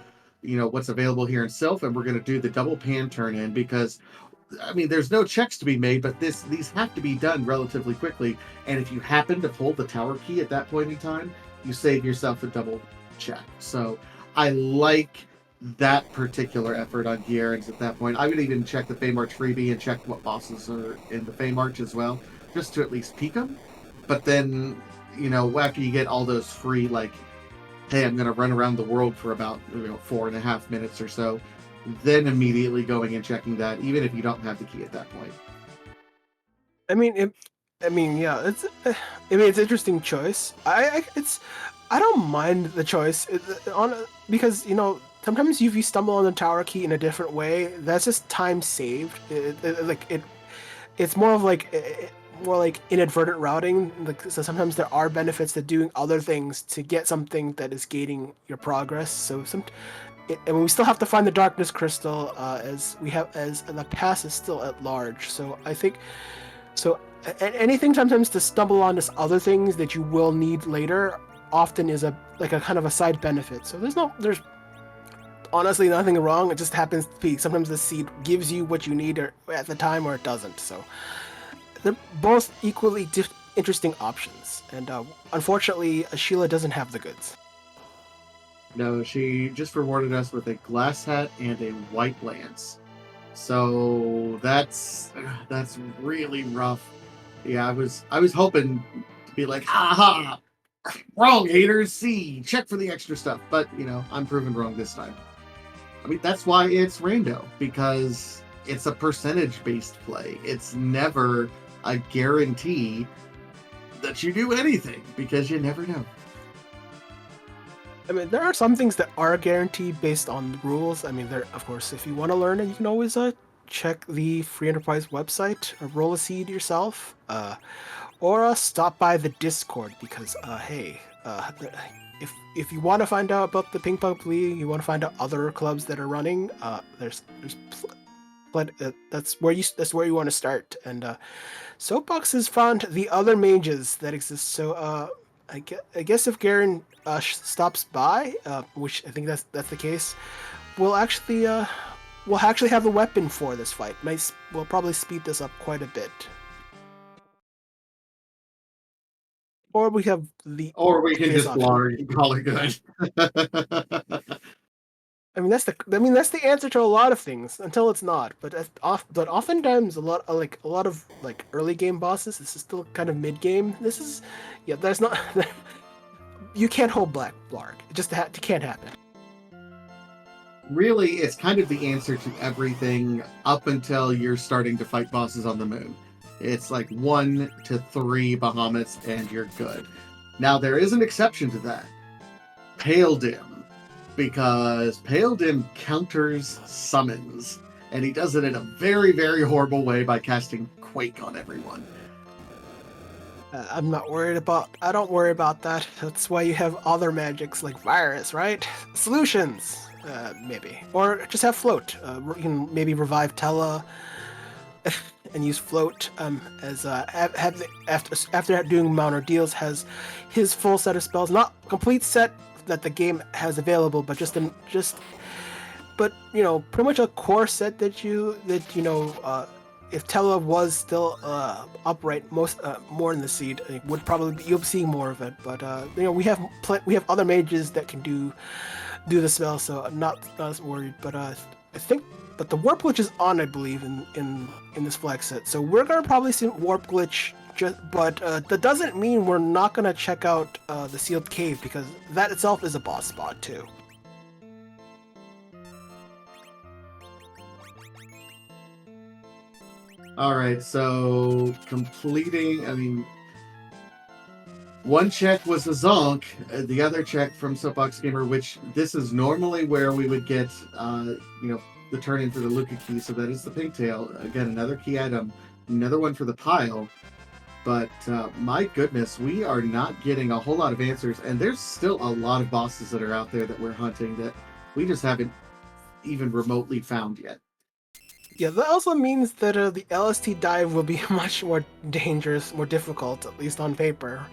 what's available here in Sylph, and we're going to do the double pan turn in because, I mean, there's no checks to be made, but these have to be done relatively quickly. And if you happen to pull the tower key at that point in time, you save yourself a double check. So I like that particular effort on Gieran's at that point. I would even check the Feymarch freebie and check what bosses are in the Feymarch as well, just to at least peek them. But then, after you get all those free, like, hey, I'm going to run around the world for about 4.5 minutes or so, then immediately going and checking that, even if you don't have the key at that point. Yeah, it's an interesting choice. I don't mind the choice because sometimes if you stumble on the tower key in a different way, that's just time saved. It's more of more like inadvertent routing. So sometimes there are benefits to doing other things to get something that is gating your progress. So and we still have to find the darkness crystal, as the pass is still at large. So I think anything sometimes to stumble on this other things that you will need later often is a kind of a side benefit. So honestly nothing wrong. It just happens to be sometimes the seed gives you what you need at the time, or it doesn't. So they're both equally interesting options. And unfortunately, Sheila doesn't have the goods. No, she just rewarded us with a glass hat and a white lance. So that's really rough. Yeah, I was hoping to be like, ha ha, wrong haters. See, check for the extra stuff. But I'm proven wrong this time. I mean, that's why it's rando, because it's a percentage based play. It's never a guarantee that you do anything, because you never know. I mean, there are some things that are guaranteed based on the rules. I mean, there, of course, if you want to learn it, you can always check the Free Enterprise website, roll a seed yourself, or stop by the Discord, because hey, if you want to find out about the Ping Pong League, you want to find out other clubs that are running, that's where you want to start. And Soapbox has found the other mages that exist. So I guess if Garen stops by, which I think that's the case, we'll actually have a weapon for this fight. We'll probably speed this up quite a bit. Or we have the. Or we can just blarg and call it good. I mean, that's the answer to a lot of things until it's not. But oftentimes a lot of early game bosses, this is still kind of mid game. There's not. You can't hold Blarg. It just can't happen. Really, it's kind of the answer to everything up until you're starting to fight bosses on the moon. It's like 1 to 3 Bahamut's and you're good. Now, there is an exception to that. Pale Dim. Because Pale Dim counters summons. And he does it in a very, very horrible way by casting Quake on everyone. I don't worry about that. That's why you have other magics like Virus, right? Solutions, maybe. Or just have Float. You can maybe revive Tella and use Float as after doing Mount Ordeals has his full set of spells, not complete set that the game has available, but pretty much a core set that if Tella was still upright more in the seed, it would probably you'll be seeing more of it. But we have other mages that can do the spell, so I'm not as worried. But I think the warp glitch is on, I believe, in this flag set. So we're gonna probably see warp glitch. But that doesn't mean we're not gonna check out the sealed cave, because that itself is a boss spot too. Alright, so completing, one check was a Zonk, the other check from Soapbox Gamer, which this is normally where we would get, the turn in for the Luca key, so that is the pigtail. Again, another key item, another one for the pile. But my goodness, we are not getting a whole lot of answers, and there's still a lot of bosses that are out there that we're hunting that we just haven't even remotely found yet. Yeah, that also means that the LST dive will be much more dangerous, more difficult, at least on paper.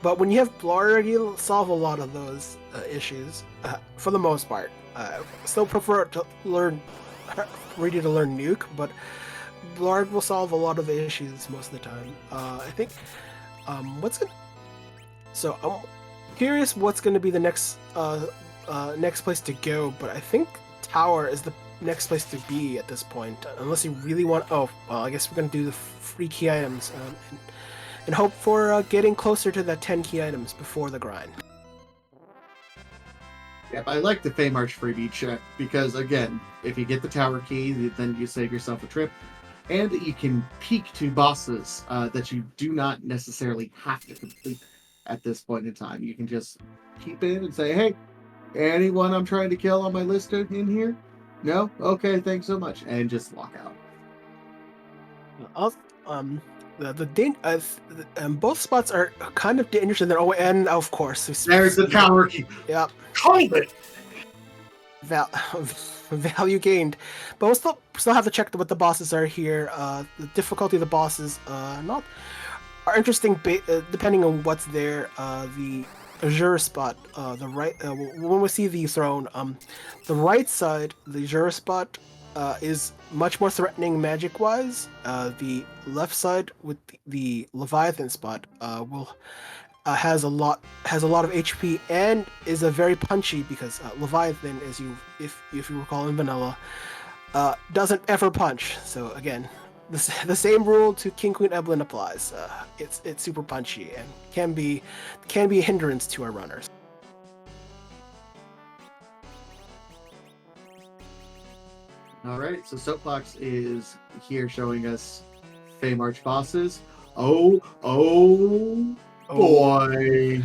But when you have Blarg, you'll solve a lot of those issues, for the most part. Still prefer to learn Nuke, but Blarg will solve a lot of the issues most of the time. I think, I'm curious what's gonna be the next place to go, but I think Tower is the next place to be at this point, unless you really want. I guess we're gonna do the free key items and hope for getting closer to that 10 key items before the grind. Yep, I like the Feymarch freebie check because, again, if you get the tower key, then you save yourself a trip, and you can peek to bosses that you do not necessarily have to complete at this point in time. You can just keep in and say, "Hey, anyone I'm trying to kill on my list in here? No? Okay, thanks so much," and just walk out. Both spots are kind of dangerous in their own, and of course, there's the tower key. Yep. Hold it. Value gained, but we'll still have to check what the bosses are here. The difficulty of the bosses are interesting, depending on what's there. The Azure spot, the right when we see the throne, the right side, the Azure spot, is much more threatening magic wise. The left side with the Leviathan spot will has a lot of HP and is a very punchy because Leviathan, as you if you recall in vanilla, doesn't ever punch. So again, the same rule to King Queen Evelyn applies. It's super punchy and can be a hindrance to our runners. All right, so Soapbox is here showing us Fey March bosses. Oh boy,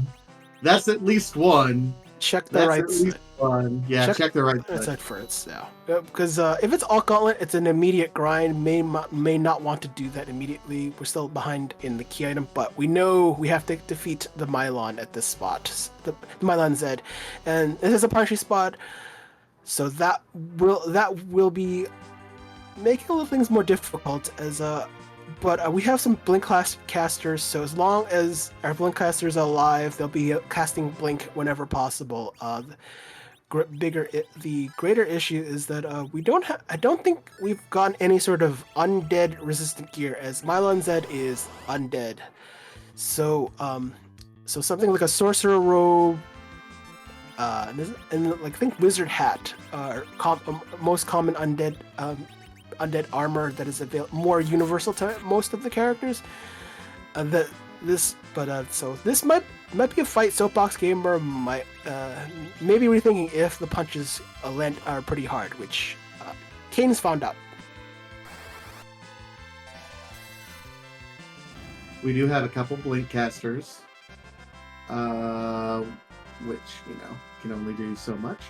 that's at least one. Check the That's right at least side. one. Yeah, check the right side. Side first, yeah. Because if it's alt gauntlet, it's an immediate grind. May not want to do that immediately. We're still behind in the key item, but we know we have to defeat the Mylon at this spot, the Mylon Z, and this is a punchy spot. So that will be making a little things more difficult as but we have some blink class casters, so as long as our blink casters are alive, they'll be casting blink whenever possible. The greater issue is that we don't have. I don't think we've gotten any sort of undead resistant gear, as Mylon Z is undead. So so something like a sorcerer robe. And like I think wizard hat are most common undead armor that is more universal to most of the characters. So this might be a fight Soapbox Gamer might maybe rethinking if the punches are pretty hard, which Kane's found out. We do have a couple blink casters, which can only do so much.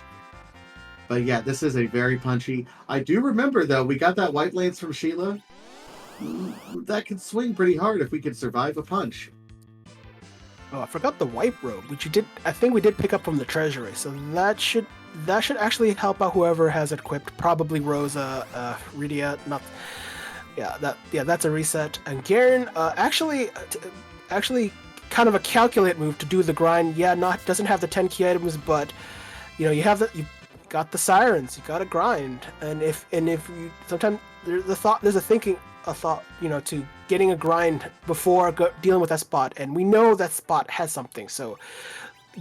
But yeah, this is a very punchy. I do remember though, we got that white lance from Sheila. That could swing pretty hard if we could survive a punch. Oh, I forgot the white robe, which I think we did pick up from the treasury. So that should actually help out whoever has it equipped. Probably Rosa, Rydia, not. That's a reset. And Garen, actually kind of a calculate move to do the grind. Yeah, doesn't have the 10 key items, but you got the sirens, you got to grind. And if you sometimes there's a thought to getting a grind before dealing with that spot, and we know that spot has something. So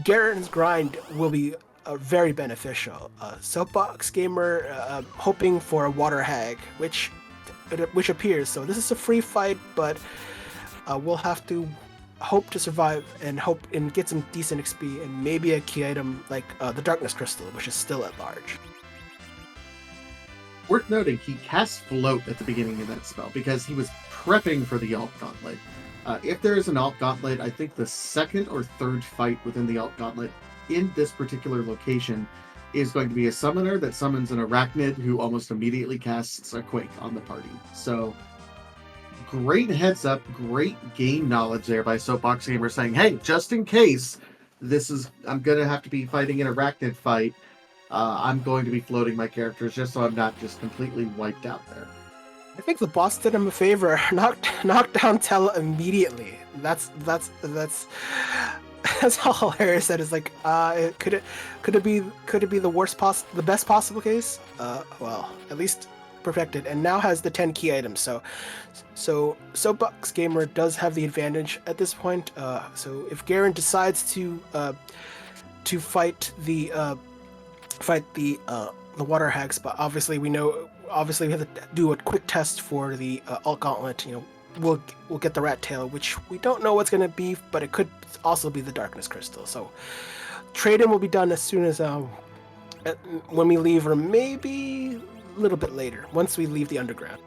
Garen's grind will be very beneficial. Soapbox Gamer hoping for a water hag, which appears. So this is a free fight, but we'll have to hope to survive and get some decent XP and maybe a key item like the Darkness Crystal, which is still at large. Worth noting, he cast Float at the beginning of that spell because he was prepping for the Alt Gauntlet. If there is an Alt Gauntlet, I think the second or third fight within the Alt Gauntlet in this particular location is going to be a summoner that summons an Arachnid who almost immediately casts a Quake on the party. So great heads up, great game knowledge there by Soapbox Gamer saying, hey, just in case I'm going to have to be fighting an Arachnid fight, I'm going to be floating my characters just so I'm not just completely wiped out there. I think the boss did him a favor, knocked down Tella immediately. That's how hilarious that is. Like, could it be the best possible case? Well, at least perfected, and now has the 10 key items. So Soapbox Gamer does have the advantage at this point. So if Garen decides to fight the water hag spot, obviously we have to do a quick test for the alt gauntlet. We'll get the rat tail, which we don't know what's going to be, but it could also be the darkness crystal. So trade-in will be done as soon as when we leave, or maybe a little bit later once we leave the underground.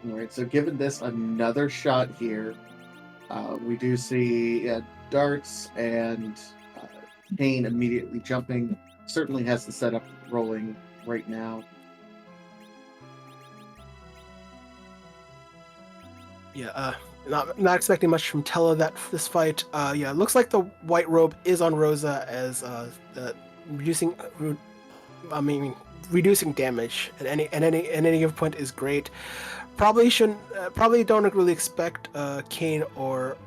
All right, so given this another shot here, we do see darts and Kane immediately jumping. Certainly has the setup rolling right now. Yeah, not expecting much from Tella this fight. Yeah, it looks like the white robe is on Rosa as reducing damage at any given point is great. Probably shouldn't. Probably don't really expect Kane or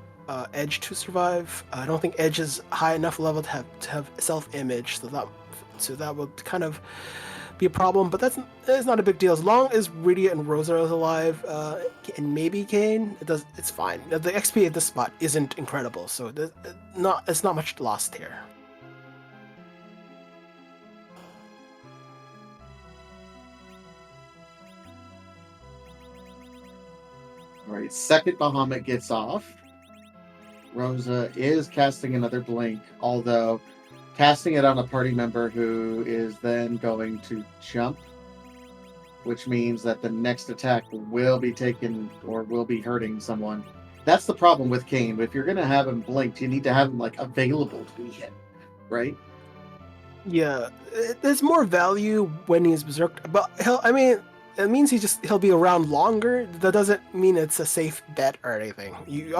Edge to survive. I don't think Edge is high enough level to have self-image, so that would kind of be a problem. But that's not a big deal as long as Rydia and Rosa is alive, and maybe Kane. It's fine. The XP at this spot isn't incredible, so it's not much lost here. All right, second Bahamut gets off. Rosa is casting another blink, although casting it on a party member who is then going to jump, which means that the next attack will be taken or will be hurting someone. That's the problem with Kane. If you're going to have him blinked, you need to have him like available to be hit, right? Yeah, there's more value when he's berserked, but it means he'll be around longer. That doesn't mean it's a safe bet or anything. You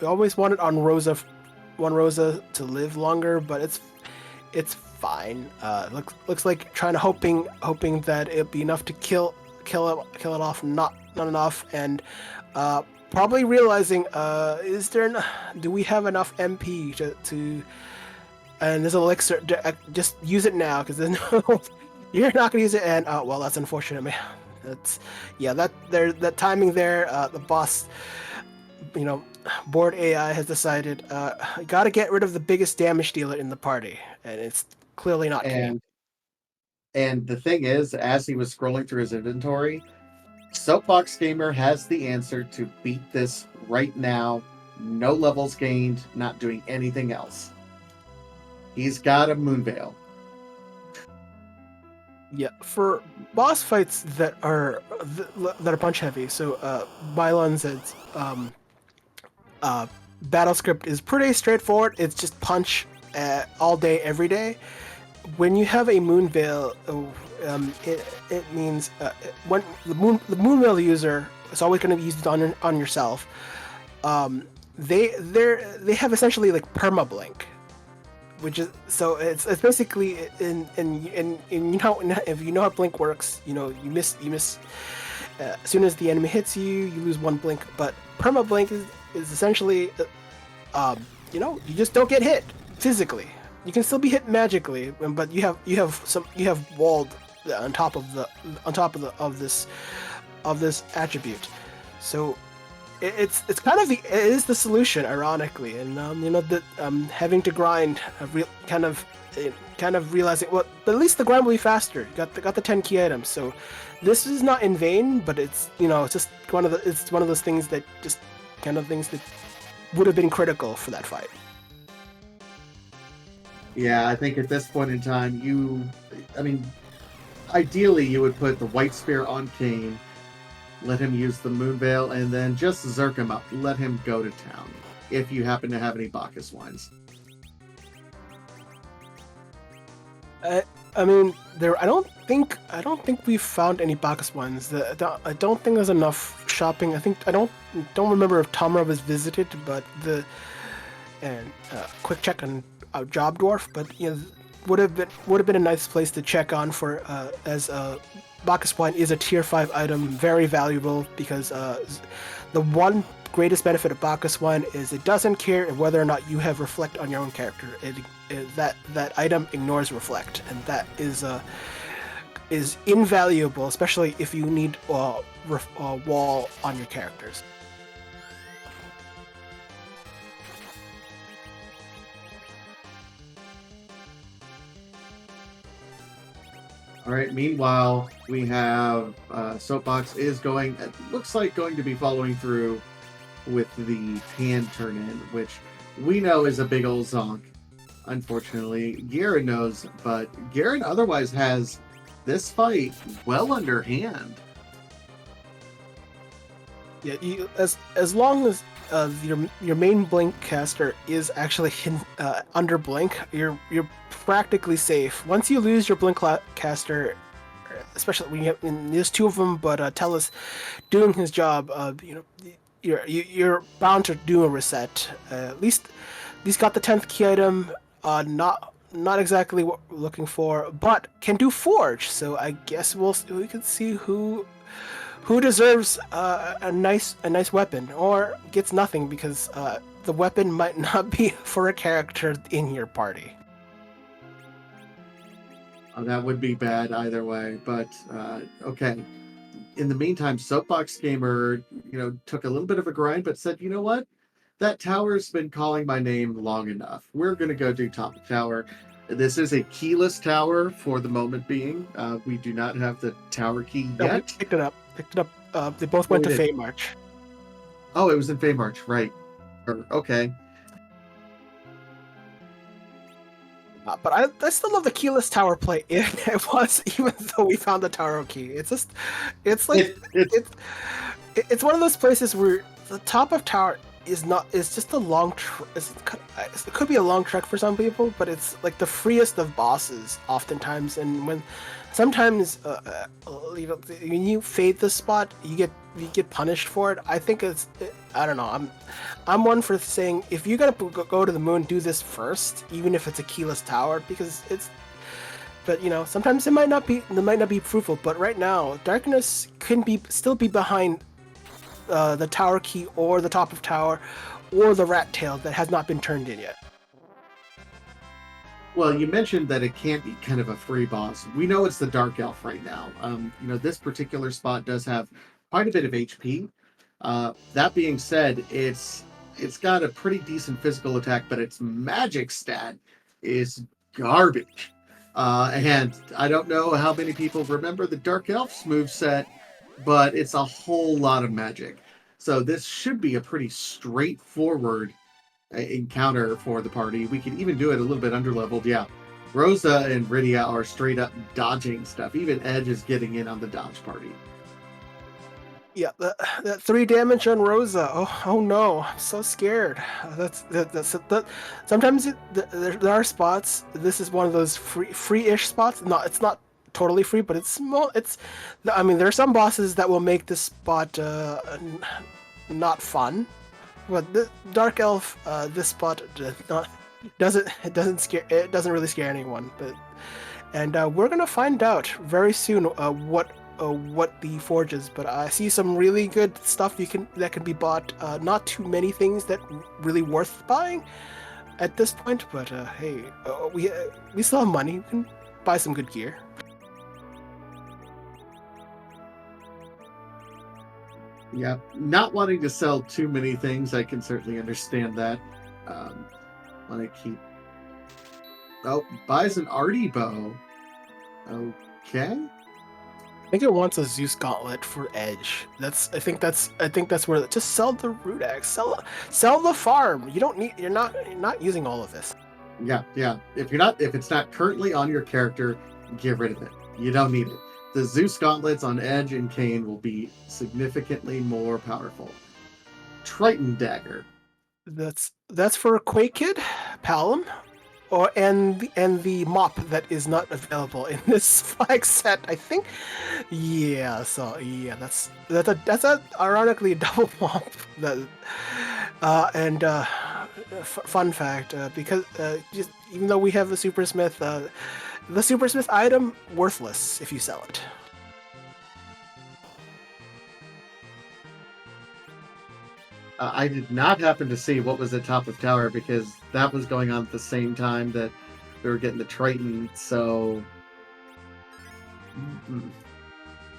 always want it on Rosa to live longer, but it's fine. Looks like hoping that it'll be enough to kill it off. Not enough, and probably realizing do we have enough MP to and there's an elixir. Just use it now because you're not gonna use it. And well, that's unfortunate, man. That timing there. The boss, board AI has decided got to get rid of the biggest damage dealer in the party, and it's clearly not Kane. And the thing is, as he was scrolling through his inventory, Soapbox Gamer has the answer to beat this right now. No levels gained, not doing anything else. He's got a Moonveil. Yeah, for boss fights that are punch heavy, so Bylon's battle script is pretty straightforward. It's just punch all day, every day. When you have a Moonveil, it means when the Moonveil user is always going to be used on yourself. They have essentially like permablink, which is so it's basically in if you know how blink works, you miss as soon as the enemy hits you lose one blink. But permablink is essentially you just don't get hit physically. You can still be hit magically, but you have walled on top of this attribute. So it's kind of it is the solution, ironically, and having to grind, kind of realizing, well, at least the grind will be faster. You got the 10 key items, so this is not in vain, but it's just one of those things that just kind of things that would have been critical for that fight. Yeah, I think at this point in time, ideally you would put the White Spear on Kane, let him use the Moonveil, and then just zerk him up. Let him go to town if you happen to have any Bacchus wines. I don't think we've found any Bacchus wines. I don't think there's enough shopping. I don't remember if Tomra was visited, but quick check on Job Dwarf, but would have been a nice place to check on for as Bacchus wine is a tier 5 item, very valuable, because the one greatest benefit of Bacchus wine is it doesn't care whether or not you have reflect on your own character. That item ignores reflect, and that is invaluable, especially if you need wall on your characters. All right. Meanwhile, we have Soapbox is going. It looks like going to be following through with the Tan turn-in, which we know is a big old zonk. Unfortunately, Garen knows, but Garen otherwise has this fight well underhand. Yeah, as long as your main blink caster is actually under blink, you're practically safe. Once you lose your blink caster, especially when there's two of them, but Tellus doing his job, you're bound to do a reset. At least got the 10th key item. Not exactly what we're looking for, but can do forge. So I guess we can see who who deserves a nice weapon, or gets nothing because the weapon might not be for a character in your party. That would be bad either way, but okay. In the meantime, Soapbox Gamer, took a little bit of a grind, but said, you know what? That tower's been calling my name long enough. We're going to go do top tower. This is a keyless tower for the moment being. We do not have the tower key No, we yet. picked it up. They both Oh, went we to did. Feymarch. Oh, it was in Feymarch, right. Okay. But I still love the keyless tower play. It was, even though we found the tower key. It's just, it's like It's it's one of those places where the top of tower is just a long it could be a long trek for some people, but it's like the freest of bosses oftentimes. And when sometimes when you fade the spot, you get punished for it. I think I don't know. I'm one for saying, if you're gonna go to the moon, do this first, even if it's a keyless tower, because it's. But sometimes it might not be fruitful. But right now, darkness can still be behind the tower key, or the top of tower, or the rat tail that has not been turned in yet. Well, you mentioned that it can't be kind of a free boss. We know it's the Dark Elf right now. This particular spot does have quite a bit of HP. That being said, it's got a pretty decent physical attack, but its magic stat is garbage. And I don't know how many people remember the Dark Elf's moveset, but it's a whole lot of magic. So this should be a pretty straightforward encounter for the party. We can even do it a little bit underleveled. Yeah. Rosa and Rydia are straight up dodging stuff. Even Edge is getting in on the dodge party. Yeah, that 3 damage on Rosa. Oh no, I'm so scared. That. Sometimes there are spots. This is one of those free-ish spots. It's not totally free, but it's small. I mean, there are some bosses that will make this spot not fun. But the Dark Elf, this spot doesn't really scare anyone. And we're gonna find out very soon what the forge is. But I see some really good stuff that can be bought. Not too many things that really worth buying at this point. But hey, we still have money. We can buy some good gear. Yeah, not wanting to sell too many things, I can certainly understand that. Want to keep. Oh, buys an arty bow. Okay. I think it wants a Zeus gauntlet for Edge. I think that's where, just sell the root axe, sell the farm. You're not using all of this. Yeah. If it's not currently on your character, get rid of it. You don't need it. The Zeus gauntlets on Edge and Kane will be significantly more powerful. Triton dagger. That's for Quake Kid, Palom, and the mop that is not available in this flag set, I think. Yeah, so yeah, that's a ironically a double mop. Fun fact, because just even though we have the Supersmith, the Supersmith item worthless if you sell it. I did not happen to see what was at top of tower because that was going on at the same time that we were getting the Triton. So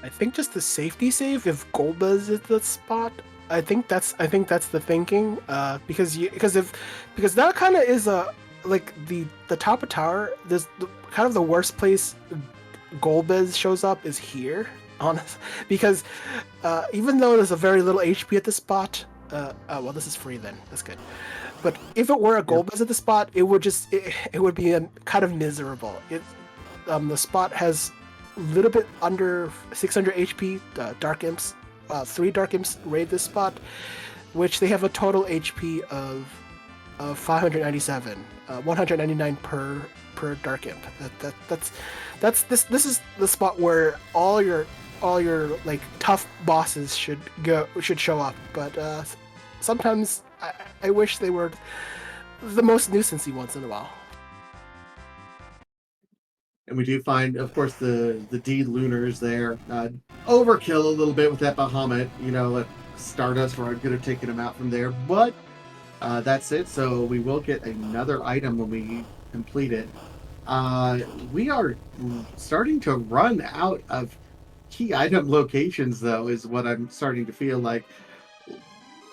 I think just the safety save if Golba is at the spot. I think that's the thinking. Because that kind of is like the top of tower. There's kind of the worst place Golbez shows up is here, honest. Because even though there's a very little HP at the spot, well, this is free then. That's good. But if it were a Golbez at the spot, it would be kind of miserable. The spot has a little bit under 600 HP. Dark Imps, 3 Dark Imps raid this spot, which they have a total HP of 597, 199 per Dark Imp. This is the spot where all your like tough bosses should show up. But sometimes I wish they were the most nuisancey once in a while. And we do find, of course, the D lunars there. Overkill a little bit with that Bahamut. Let Stardust were good at taking him out from there. But that's it. So we will get another item when we complete it. We are starting to run out of key item locations, though, is what I'm starting to feel like.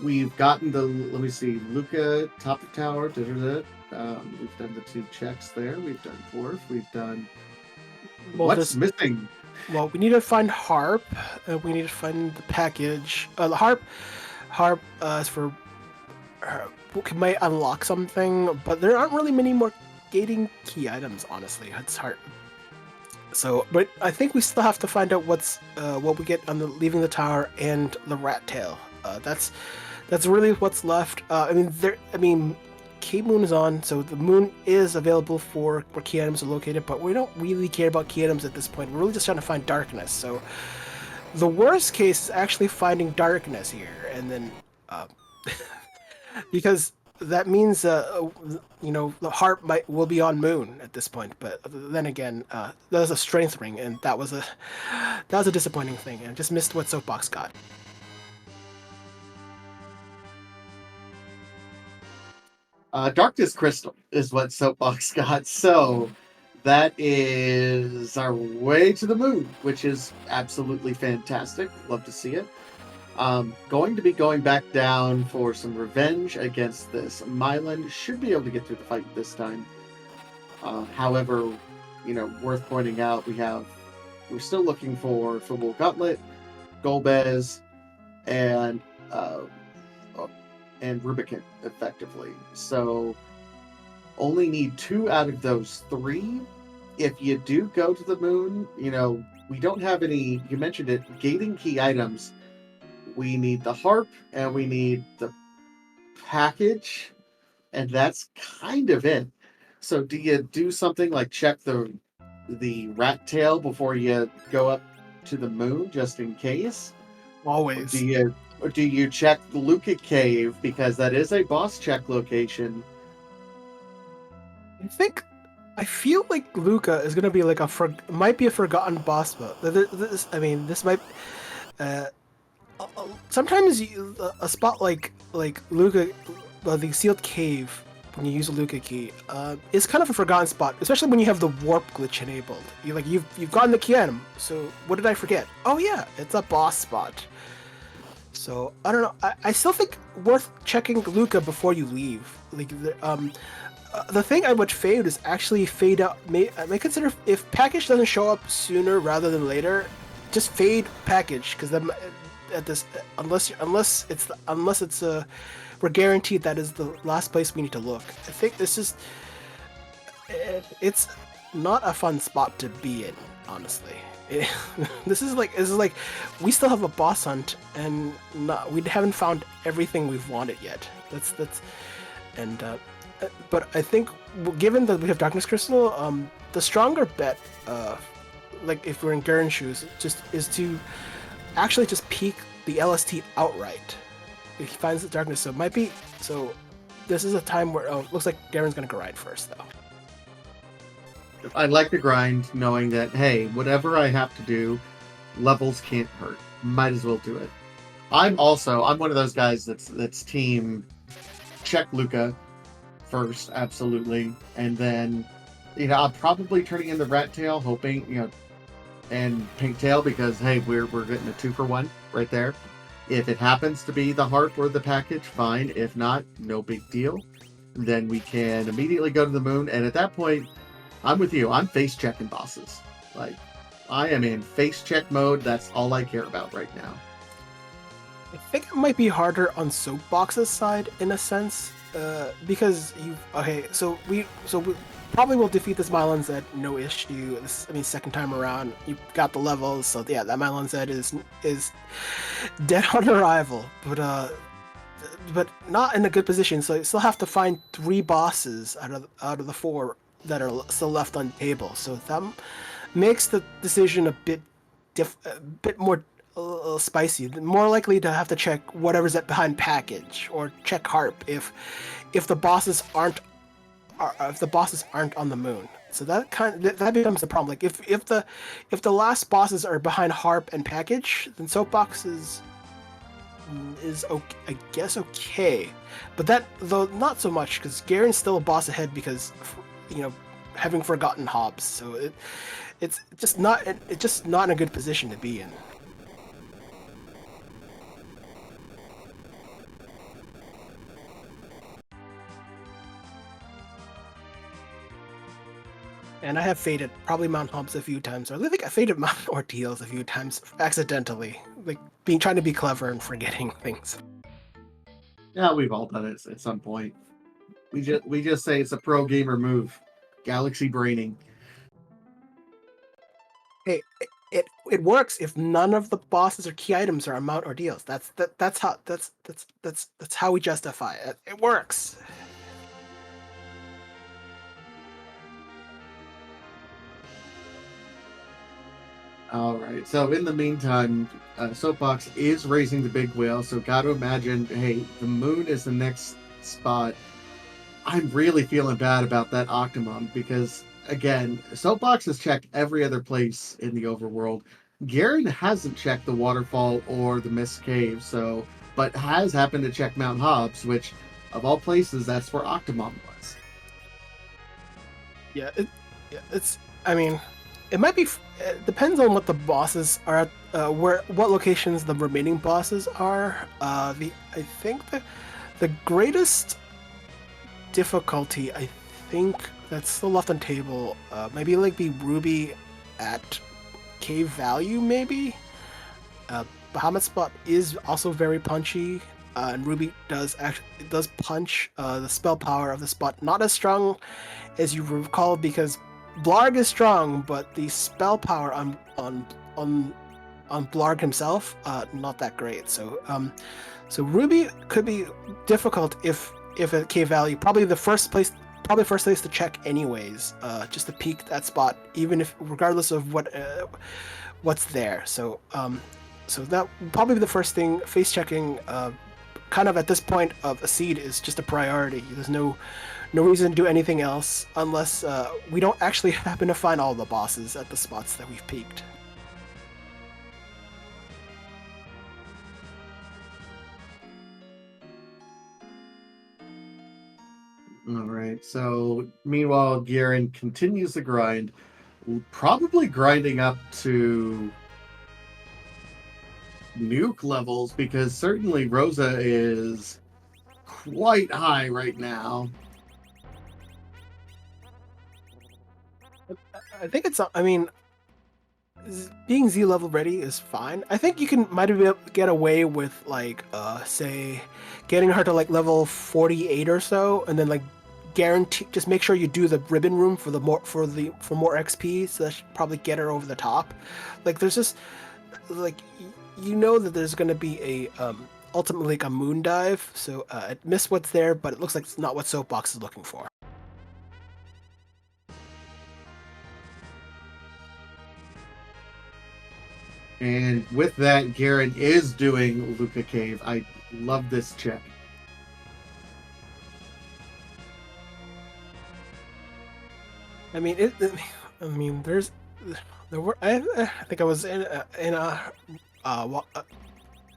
We've gotten let me see, Luca, top of tower, we've done the 2 checks there. We've done dwarf. We've done. What's missing? Well, we need to find harp. We need to find the package. The harp is for might unlock something, but there aren't really many more gating key items. Honestly, it's hard. So, but I think we still have to find out what we get on leaving the tower and the rat tail. That's really what's left. Cape Moon is on, so the moon is available for where key items are located, but we don't really care about key items at this point. We're really just trying to find darkness. So the worst case is actually finding darkness here, and then because that means the harp will be on moon at this point. But then again, that was a strength ring, and that was a disappointing thing, and just missed what Soapbox got. Darkness Crystal is what Soapbox got, so that is our way to the moon, which is absolutely fantastic. Love to see it. Going to be going back down for some revenge against this. Mylan should be able to get through the fight this time. However, worth pointing out, we're still looking for Football Gauntlet, Golbez, and Rubicon, effectively. So only need 2 out of those 3. If you do go to the moon, we don't have any, you mentioned it, gating key items. We need the harp and we need the package, and that's kind of it. So do you do something like check the rat tail before you go up to the moon just in case? Always. Or do you check the Luca Cave, because that is a boss check location? I feel like Luca is gonna be like might be a forgotten boss, but this might. Sometimes a spot like Luca, the sealed cave, when you use a Luca key, is kind of a forgotten spot, especially when you have the warp glitch enabled. You've gotten the key item, so what did I forget? Oh yeah, it's a boss spot. So I don't know. I still think worth checking Luca before you leave. The thing I would fade is actually fade out. I may consider if package doesn't show up sooner rather than later, just fade package, because then at this unless we're guaranteed that is the last place we need to look. I think it's not a fun spot to be in, honestly. This is like we still have a boss hunt, and we haven't found everything we've wanted yet. But I think, given that we have Darkness Crystal, the stronger bet, like if we're in Garen shoes, is to actually just peek the LST outright. If he finds the darkness, so it might be. So this is a time where looks like Garen's gonna grind first, though. I like to grind, knowing that, hey, whatever I have to do, levels can't hurt. Might as well do it. I'm one of those guys that's team check Luca first, absolutely, and then I'm probably turning in the rat tail, hoping and pink tail, because hey, we're getting a 2-for-1 right there. If it happens to be the harp or the package, fine. If not, no big deal. Then we can immediately go to the moon, and at that point, I'm with you. I'm face checking bosses. Like, I am in face check mode. That's all I care about right now. I think it might be harder on Soapbox's side in a sense, because so we probably will defeat this Mylon Z, no issue. Second time around, you got the levels, so yeah, that Mylon Z is dead on arrival, but not in a good position. So you still have to find 3 bosses out of the 4 that are still left on the table. So that makes the decision a bit more spicy. More likely to have to check whatever's behind package, or check harp if the bosses aren't if the bosses aren't on the moon. So that becomes the problem. Like if the last bosses are behind Harp and Package, then Soapbox is okay, I guess okay, but that though not so much because Garen's still a boss ahead because having forgotten Hobbs, so it's just not in a good position to be in. And I have faded probably Mount Hobbs a few times, or I think I faded Mount Ordeals a few times accidentally, like trying to be clever and forgetting things. Yeah, we've all done it at some point. We just say it's a pro gamer move. Galaxy braining. Hey, it works if none of the bosses or key items are on Mount Ordeals. That's how we justify it. It works. All right. So in the meantime, Soapbox is raising the big wheel. So got to imagine, hey, the moon is the next spot. I'm really feeling bad about that Octomom because, again, Soapbox has checked every other place in the overworld. Garen hasn't checked the waterfall or the Mist Cave, but has happened to check Mount Hobbs, which, of all places, that's where Octomom was. Yeah, it's. I mean, it might be. It depends on what the bosses are at. What locations the remaining bosses are. I think the greatest difficulty, I think that's still left on table. Maybe like be Ruby at Cave Value, maybe. Bahamut spot is also very punchy, and Ruby does punch. The spell power of the spot not as strong as you recall because Blarg is strong, but the spell power on Blarg himself not that great. So Ruby could be difficult if at K Valley, probably first place to check anyways, just to peek that spot, even if regardless of what's there. So that probably the first thing, face checking, kind of at this point of a seed is just a priority. There's no reason to do anything else unless we don't actually happen to find all the bosses at the spots that we've peeked. All right. So meanwhile, Garen continues the grind, probably grinding up to nuke levels because certainly Rosa is quite high right now. I think it's. I mean, being Z level ready is fine. I think you might be able to get away with like say getting her to like level 48 or so, and then like guarantee just make sure you do the ribbon room for more XP, so that should probably get her over the top. Like there's just like that there's gonna be a ultimately like a moon dive, so I missed what's there, but it looks like it's not what Soapbox is looking for. And with that, Garen is doing Luca Cave. I love this check. I mean, there were. I think I was in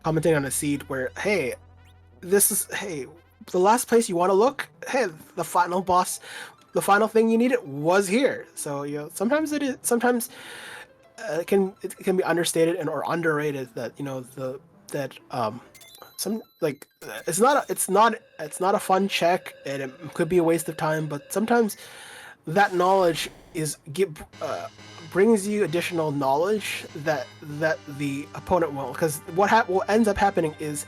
commenting on a seed where, hey, the last place you want to look. Hey, the final boss, the final thing you needed was here. So sometimes it can be understated or underrated that some like it's not a fun check and it could be a waste of time, but sometimes that knowledge brings you additional knowledge that the opponent won't, because what ends up happening is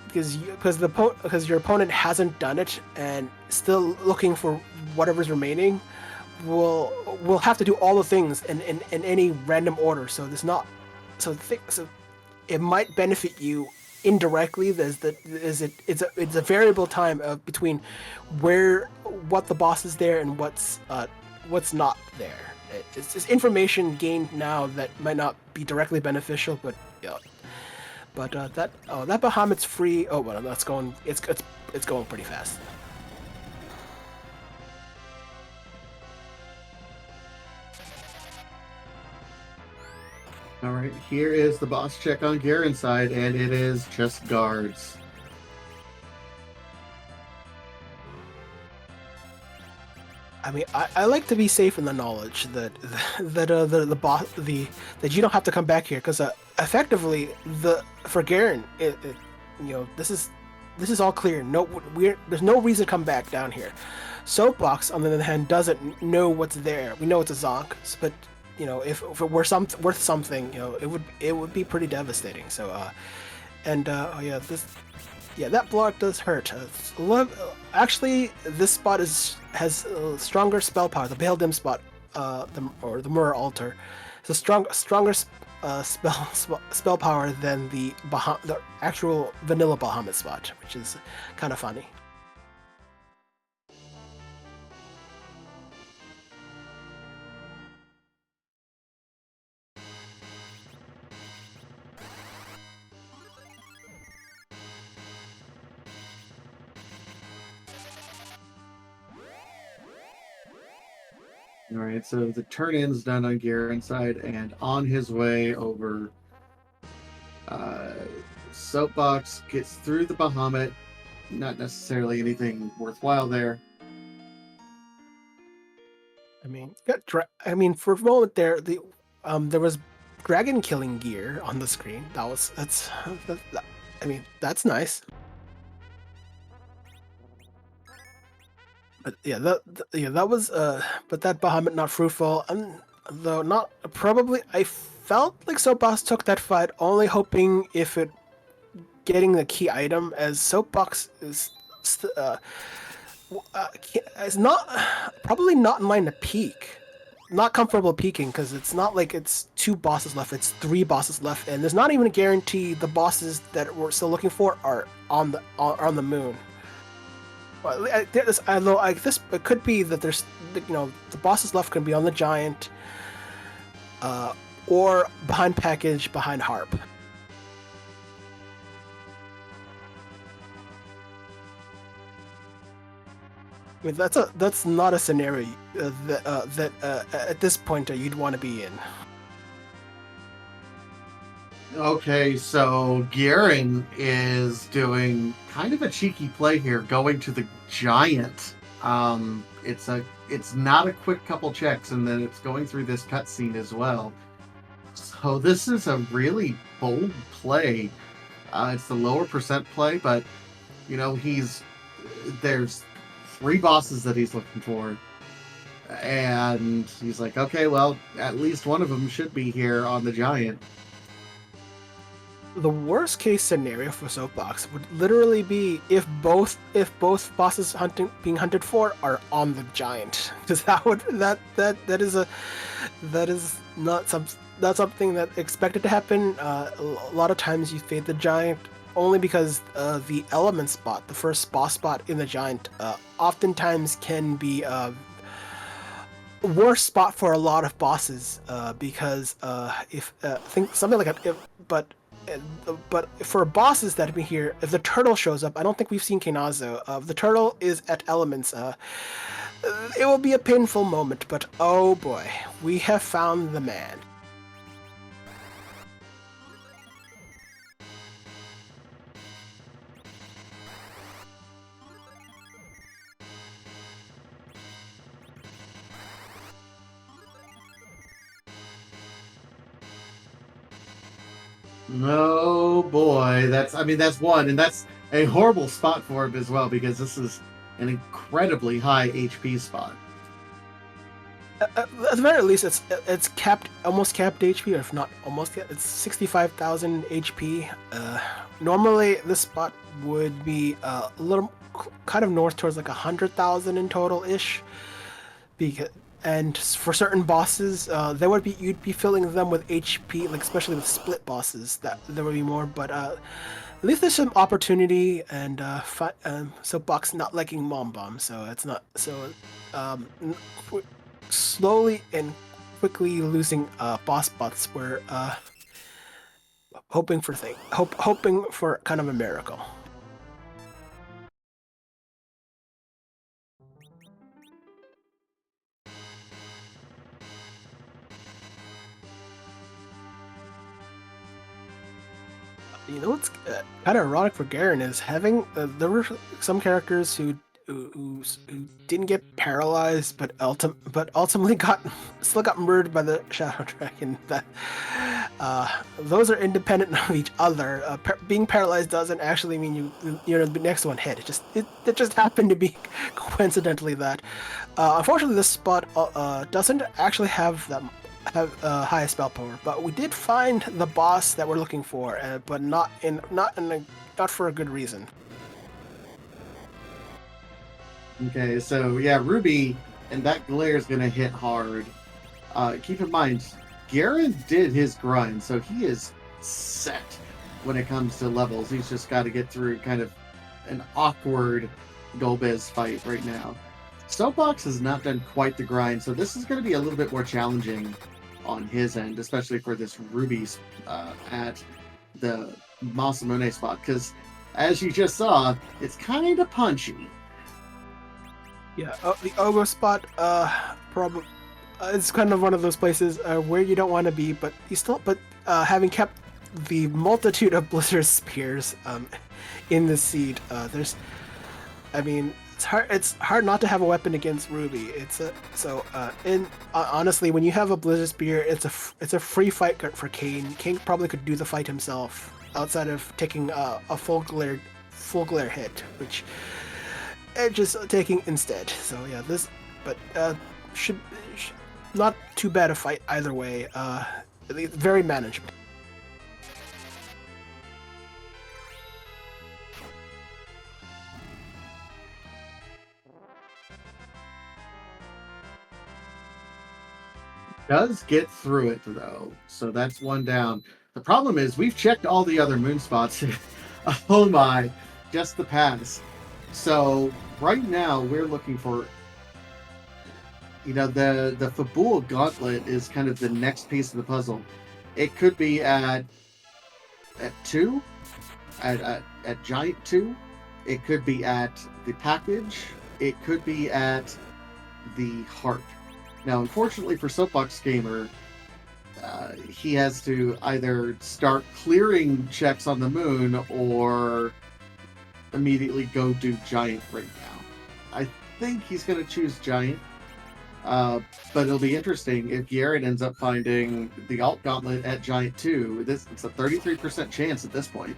because your opponent hasn't done it and still looking for whatever's remaining, will have to do all the things in any random order. So it might benefit you indirectly. It's a variable time between what the boss is there and what's not there. It's just information gained now that might not be directly beneficial, but yeah. But that Bahamut's free. Oh well, that's going. It's going pretty fast. All right, here is the boss check on Garen's side, and it is just guards. I mean, I like to be safe in the knowledge that the boss that you don't have to come back here because effectively for Garen this is all clear. There's no reason to come back down here. Soapbox on the other hand doesn't know what's there. We know it's a Zonk, but if it were worth something, it would be pretty devastating. So oh yeah, that block does hurt. Actually, this spot has stronger spell power. The Bale Dim spot, the Mirror Altar, it's a stronger spell power than the actual vanilla Bahamut spot, which is kind of funny. All right, so the turn-in's done on Garen's side, and on his way over, Soapbox gets through the Bahamut. Not necessarily anything worthwhile there. I mean, for a moment there was dragon killing gear on the screen. That's nice. But yeah, that was but that Bahamut not fruitful. Though not probably, I felt like Soapbox took that fight only hoping if it getting the key item, as Soapbox is not probably not in line to peak. Not comfortable peaking because it's not like it's 2 bosses left; it's 3 bosses left, and there's not even a guarantee the bosses that we're still looking for are on the moon. Well, it could be that there's the bosses left can be on the giant, or behind package behind harp. I mean, that's not a scenario that at this point you'd want to be in. Okay, so Garen is doing kind of a cheeky play here, going to the giant. It's not a quick couple checks, and then it's going through this cutscene as well. So this is a really bold play. It's the lower percent play, but there's 3 bosses that he's looking for, and he's like, okay, well, at least one of them should be here on the giant. The worst case scenario for Soapbox would literally be if both bosses being hunted for are on the giant, because that is not something that expected to happen. A lot of times you fade the giant only because the element spot, the first boss spot in the giant, oftentimes can be a worst spot for a lot of bosses because if think something like a, but for bosses that have been here, if the turtle shows up, I don't think we've seen Kenazo. The turtle is at elements. It will be a painful moment, but oh boy, we have found the man. Oh boy, that's one, and that's a horrible spot for him as well, because this is an incredibly high HP spot. At the very least, it's almost capped HP, or if not almost, it's 65,000 HP. Normally, this spot would be a little kind of north towards like 100,000 in total ish. And for certain bosses, you'd be filling them with HP, like especially with split bosses, that there would be more. But at least there's some opportunity, and Soapbox not liking Mom Bomb, so it's not so. Slowly and quickly losing boss spots. We're hoping for kind of a miracle. You know what's kind of ironic for Garen is having there were some characters who didn't get paralyzed, but ultimately got murdered by the Shadow Dragon. That those are independent of each other. Being paralyzed doesn't actually mean you're the next one hit. It just happened to be coincidentally that. Unfortunately, this spot doesn't actually have that high spell power, but we did find the boss that we're looking for, but not for a good reason. Okay, so yeah, Ruby and that glare is gonna hit hard. Keep in mind, Garen did his grind, so he is set when it comes to levels. He's just got to get through kind of an awkward Golbez fight right now. Soapbox has not done quite the grind, so this is going to be a little bit more challenging on his end, especially for this Ruby at the Masamune spot, because as you just saw, it's kind of punchy. Yeah, the Ogo spot, probably it's kind of one of those places where you don't want to be, but having kept the multitude of Blizzard spears in the seed, it's hard not to have a weapon against Ruby. Honestly, when you have a Blizzard spear, it's a free fight for Kane. Kane probably could do the fight himself outside of taking a full glare hit, which just taking instead. So yeah, should not too bad a fight either way. Very manageable. Does get through it though, so that's one down. The problem is we've checked all the other moon spots. Oh my, just the pass. So right now we're looking for, the Fabul gauntlet is kind of the next piece of the puzzle. It could be at 2, at Giant 2. It could be at the package. It could be at the heart. Now, unfortunately for Soapbox Gamer, he has to either start clearing checks on the moon or immediately go do Giant right now. I think he's going to choose Giant, but it'll be interesting if Garen ends up finding the Alt Gauntlet at Giant 2. It's a 33% chance at this point.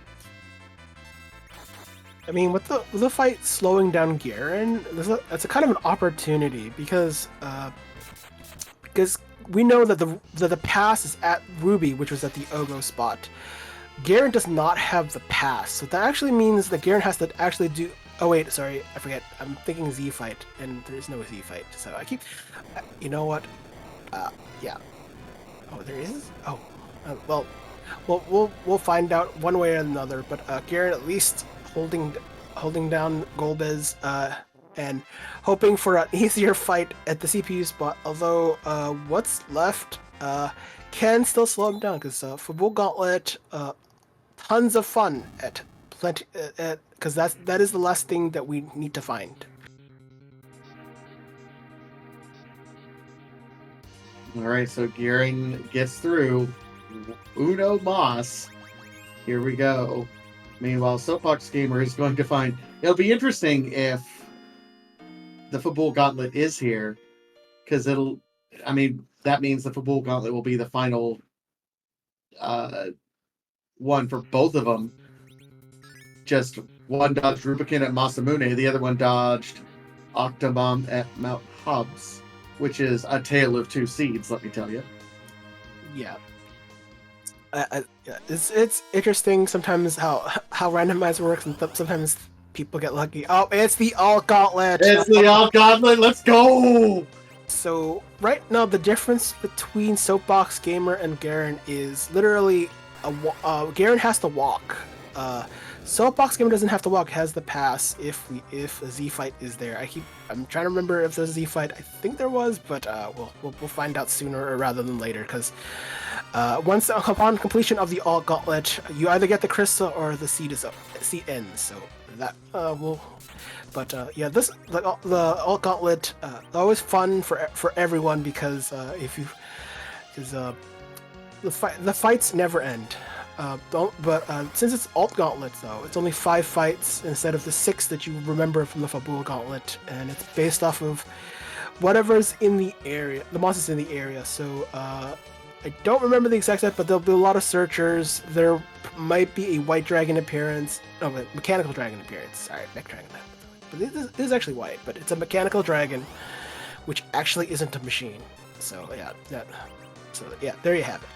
I mean, with the fight slowing down Garen, that's a kind of an opportunity because we know that the pass is at Ruby, which was at the Ogo spot. Garen does not have the pass, so that actually means that Garen has to actually do. Oh wait, sorry, I forget. I'm thinking Z fight, and there is no Z fight. So I keep. You know what? Yeah. Oh, there is. Oh, well, we'll find out one way or another. But Garen at least holding down Golbez and hoping for an easier fight at the CPU spot. Although what's left can still slow him down because Fabul Gauntlet, tons of fun at plenty because that is the last thing that we need to find. All right, so Garen gets through. Uno Mas. Here we go. Meanwhile, Soapbox Gamer is going to find. It'll be interesting if the Fabul Gauntlet is here, because that means the Fabul Gauntlet will be the final one for both of them. Just one dodged Rubicon at Masamune, the other one dodged Octomom at Mount Hobbs, which is a tale of two seeds, let me tell you. Yeah. It's interesting sometimes how randomizer works, and sometimes people get lucky. Oh, it's the Alt Gauntlet! It's the Alt Gauntlet! Let's go! So, right now, the difference between Soapbox Gamer and Garen is literally Garen has to walk. Soapbox Gamer doesn't have to walk; has the pass if a Z fight is there. I'm trying to remember if there's a Z fight. I think there was, but we'll find out sooner rather than later. Because once upon completion of the Alt Gauntlet, you either get the crystal or the seed ends. So that will. But yeah, the Alt Gauntlet always fun for everyone because the fights never end. Since it's alt gauntlet though, it's only 5 fights instead of the 6 that you remember from the Fabul gauntlet, and it's based off of whatever's in the area, the monsters in the area. So I don't remember the exact set, but there'll be a lot of searchers. There might be a white dragon appearance, no, but mechanical dragon appearance. Sorry, mech dragon. But this is actually white, but it's a mechanical dragon, which actually isn't a machine. So yeah, there you have it.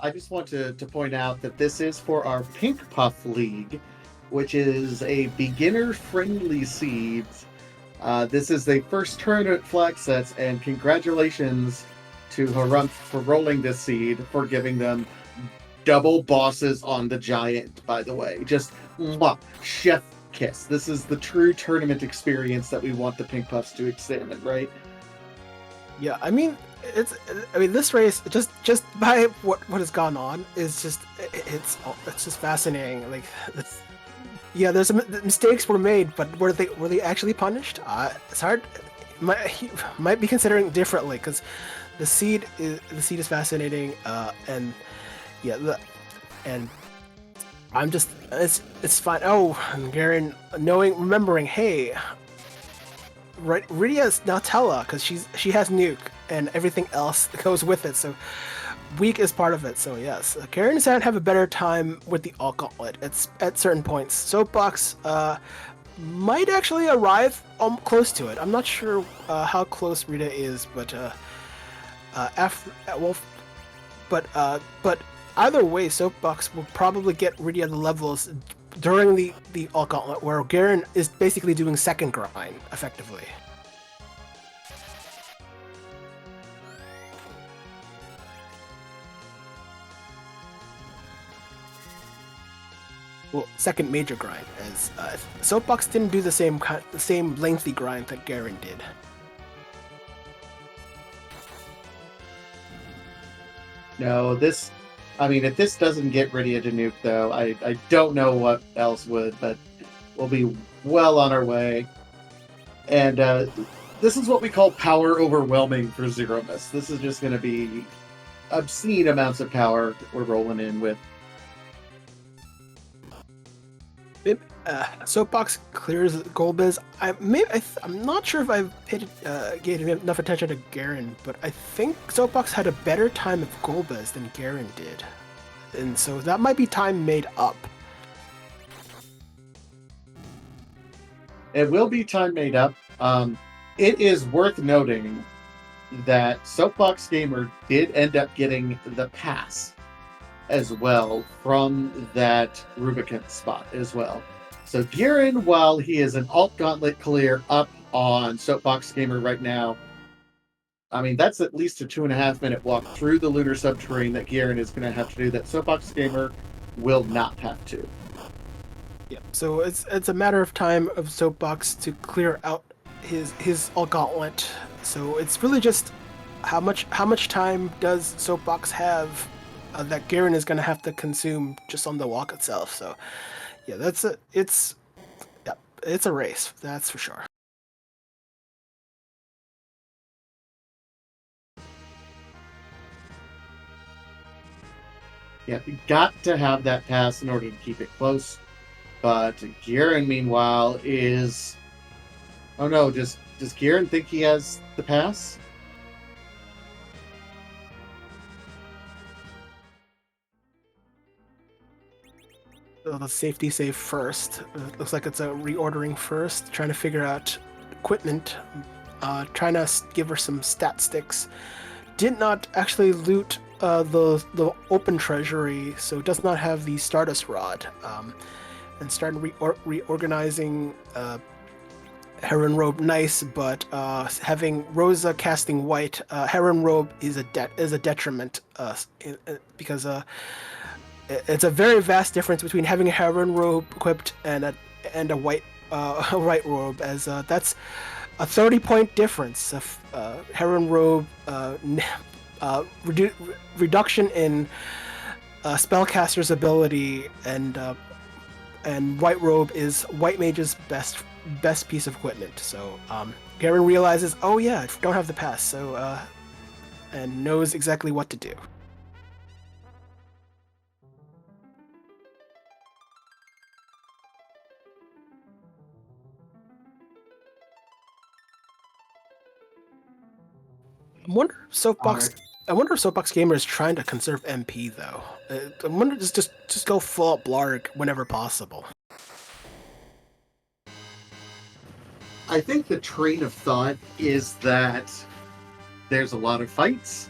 I just want to point out that this is for our Pink Puff League, which is a beginner-friendly seed. This is the first tournament flag sets, and congratulations to Harumph for rolling this seed, for giving them double bosses on the giant, by the way. Just chef kiss. This is the true tournament experience that we want the Pink Puffs to examine, right? Yeah, I mean, this race just by what has gone on is just it's just fascinating. Like, there's mistakes were made, but were they actually punished? It's hard. Might be considering differently, because the seed is fascinating, and I'm just it's fine. Oh, Garen remembering, hey, right, Rydia's Nutella, because she has nuke and everything else that goes with it. So weak is part of it. So yes, Garen and Sand have a better time with the alt gauntlet at certain points. Soapbox might actually arrive close to it. I'm not sure how close Rydia is, but but either way, Soapbox will probably get Rydia the levels during the alt gauntlet, where Garen is basically doing second grind effectively. Well, second major grind, as Soapbox didn't do the same lengthy grind that Garen did. No, if this doesn't get Rydia to nuke, though, I don't know what else would, but we'll be well on our way. And this is what we call power overwhelming for Zero Miss. This is just going to be obscene amounts of power we're rolling in with. Soapbox clears Golbez. I'm not sure if I've gave enough attention to Garen, but I think Soapbox had a better time with Golbez than Garen did, and so that might be time made up. It will be time made up. It is worth noting that Soapbox Gamer did end up getting the pass as well from that Rubicon spot as well. So Garen, while he is an alt gauntlet clear up on Soapbox Gamer right now, I mean, that's at least a 2.5 minute walk through the lunar subterranean that Garen is going to have to do that Soapbox Gamer will not have to. Yeah, so it's a matter of time of Soapbox to clear out his alt gauntlet. So it's really just how much time does Soapbox have that Garen is going to have to consume just on the walk itself. So yeah, it's a race, that's for sure. Yeah, you got to have that pass in order to keep it close. But Garen, meanwhile, is... Oh no, does Garen think he has the pass? So the safety save first. It looks like it's a reordering first, trying to figure out equipment, trying to give her some stat sticks. Did not actually loot the open treasury, so it does not have the Stardust Rod. And started reorganizing Heron Robe, nice, but having Rosa casting white, Heron Robe is a detriment because it's a very vast difference between having a Heron Robe equipped and a white white robe, as that's a 30-point difference of Heron Robe reduction in spellcaster's ability, and White Robe is White Mage's best best piece of equipment. So Garen realizes, oh yeah, I don't have the pass, so and knows exactly what to do. I wonder if All Soapbox. right. I wonder if Soapbox Gamer is trying to conserve MP though. I wonder just go full up Blarg whenever possible. I think the train of thought is that there's a lot of fights,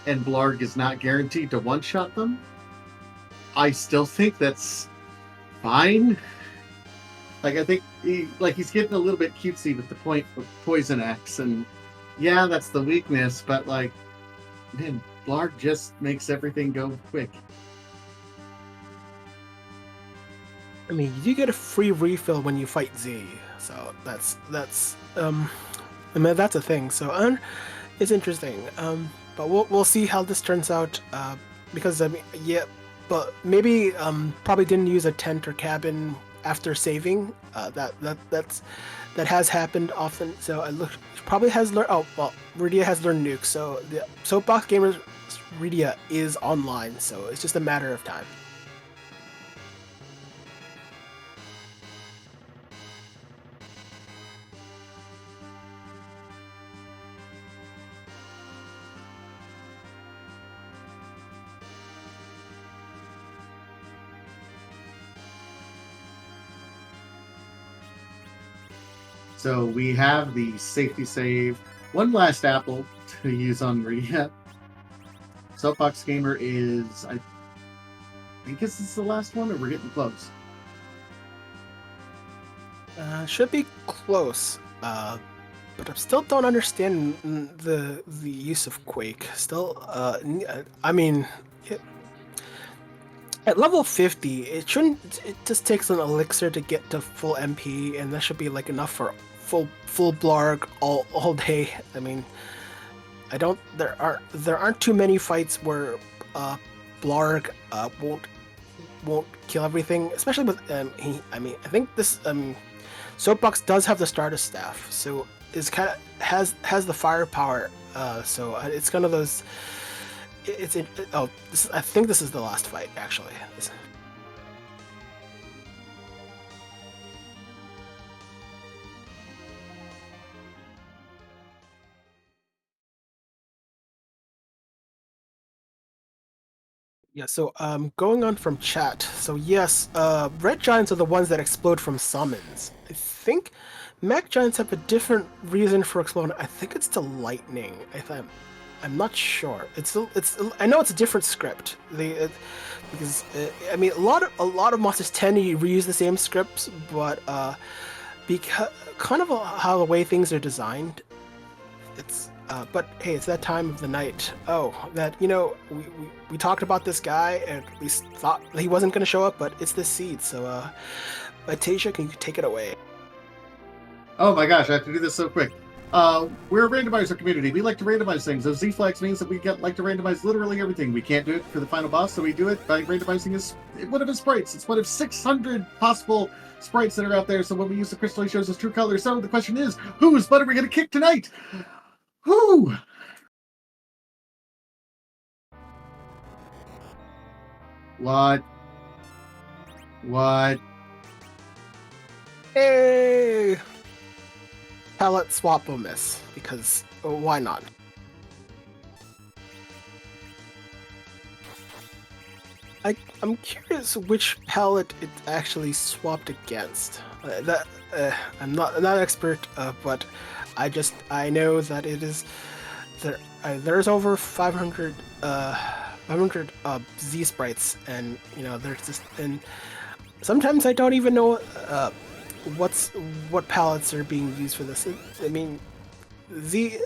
and Blarg is not guaranteed to one-shot them. I still think that's fine. Like, I think he's getting a little bit cutesy with the point of Poison Axe, and yeah, that's the weakness, but like, man, Blarg just makes everything go quick. I mean, you do get a free refill when you fight Z, so that's I mean that's a thing. So it's interesting. But we'll see how this turns out. Because I mean, yeah, but maybe probably didn't use a tent or cabin after saving. That has happened often. So I look probably has learned. Oh well, Rydia has learned nuke. So the Soapbox Gamers Rydia is online. So it's just a matter of time. So we have the safety save. One last apple to use on Rhea. Soapbox Gamer is, I think this is the last one, or we're getting close. Should be close. But I still don't understand the use of Quake. Still, I mean, at level 50, it shouldn't. It just takes an elixir to get to full MP, and that should be like enough for full Blarg all day. I mean, I don't. There aren't too many fights where Blarg won't kill everything, especially with I mean, I think this Soapbox does have the starter staff, so is kind of has the firepower. So it's kind of those. I think this is the last fight actually. Yeah, so going on from chat. So yes, red giants are the ones that explode from summons. I think mech giants have a different reason for exploding. I think it's to lightning. I'm not sure. I know it's a different script. Because I mean a lot of monsters tend to reuse the same scripts, but because kind of how the way things are designed, it's but hey, it's that time of the night. Oh, that we talked about this guy and at least thought he wasn't going to show up, but it's this seed. So, Tasia, can you take it away? Oh my gosh, I have to do this so quick. We're a randomizer community. We like to randomize things. Those Z-flags means that we like to randomize literally everything. We can't do it for the final boss, so we do it by randomizing one of his sprites. It's one of 600 possible sprites that are out there. So when we use the crystal, he shows us true colors. So the question is, whose butt are we going to kick tonight? Whoo! What? Hey! Palette swap will miss, because why not? I'm curious which palette it actually swapped against. I'm not an expert, but I know that it is there. There's over 500 Z sprites, and there's just and sometimes I don't even know what palettes are being used for this. I mean, Z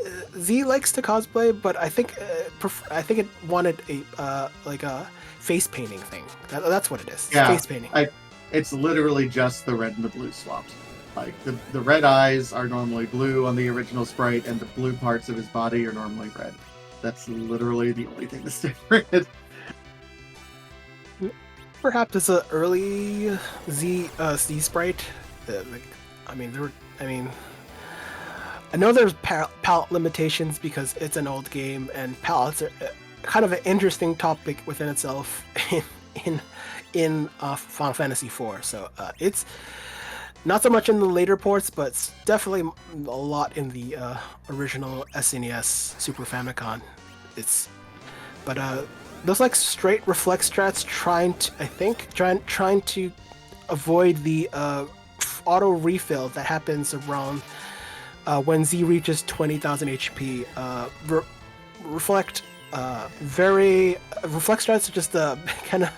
likes to cosplay, but I think it wanted a like a face painting thing. That's what it is. Yeah, face painting. It's literally just the red and the blue swaps. Like the red eyes are normally blue on the original sprite, and the blue parts of his body are normally red. That's literally the only thing that's different. Perhaps it's an early Z sprite. I mean, there were. I mean, I know there's palette limitations because it's an old game, and palettes are kind of an interesting topic within itself in Final Fantasy IV. So it's not so much in the later ports, but it's definitely a lot in the original SNES Super Famicom. It's but those like straight reflex strats trying to avoid the auto refill that happens around when Z reaches 20,000 HP. Reflect reflect strats are just a kind of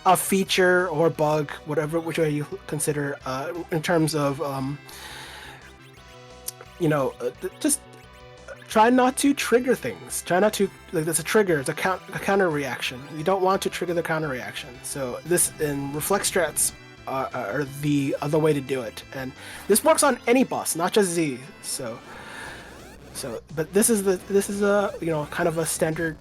a feature or bug, whatever which way you consider, in terms of just try not to trigger things. Try not to, like, that's a trigger. It's a counter reaction. You don't want to trigger the counter reaction. So this and reflex strats are the other way to do it, and this works on any boss, not just Z. So, but this is a kind of a standard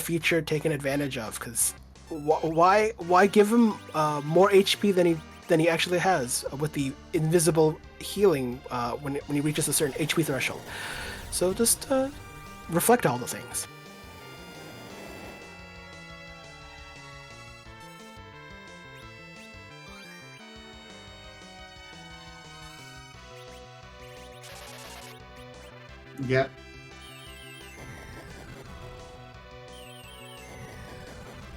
feature taken advantage of, because why give him more HP than he actually has with the invisible healing when he reaches a certain HP threshold. So just reflect all the things. Yep.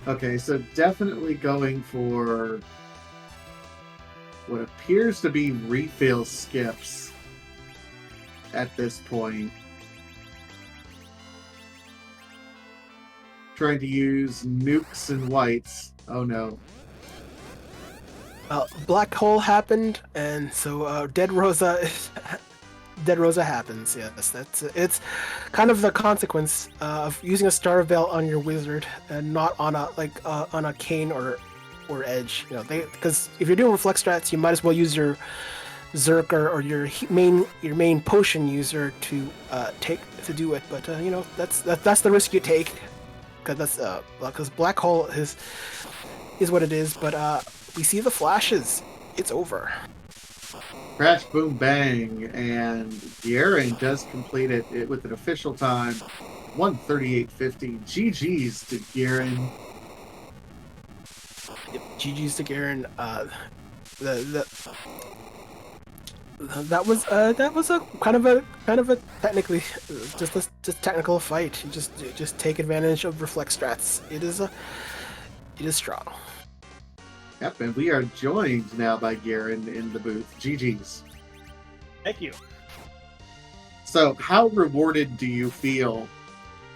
Okay, so definitely going for what appears to be refill skips at this point. Trying to use nukes and whites. Oh no. Black hole happened, and so Dead Rosa happens. Yes, it's kind of the consequence of using a Star Veil on your wizard and not on a cane or edge. Because if you're doing reflex strats, you might as well use your Zerker or your main potion user to do it. But that's the risk you take, because Black Hole is what it is. But we see the flashes. It's over. Crash, boom, bang, and Garen does complete it with an official time, 1:38.50. GG's to Garen. Yep, GG's to Garen. That was a kind of a technically just technical fight. You just take advantage of reflex strats. It is strong. Yep, and we are joined now by Garen in the booth. GG's. Thank you. So, how rewarded do you feel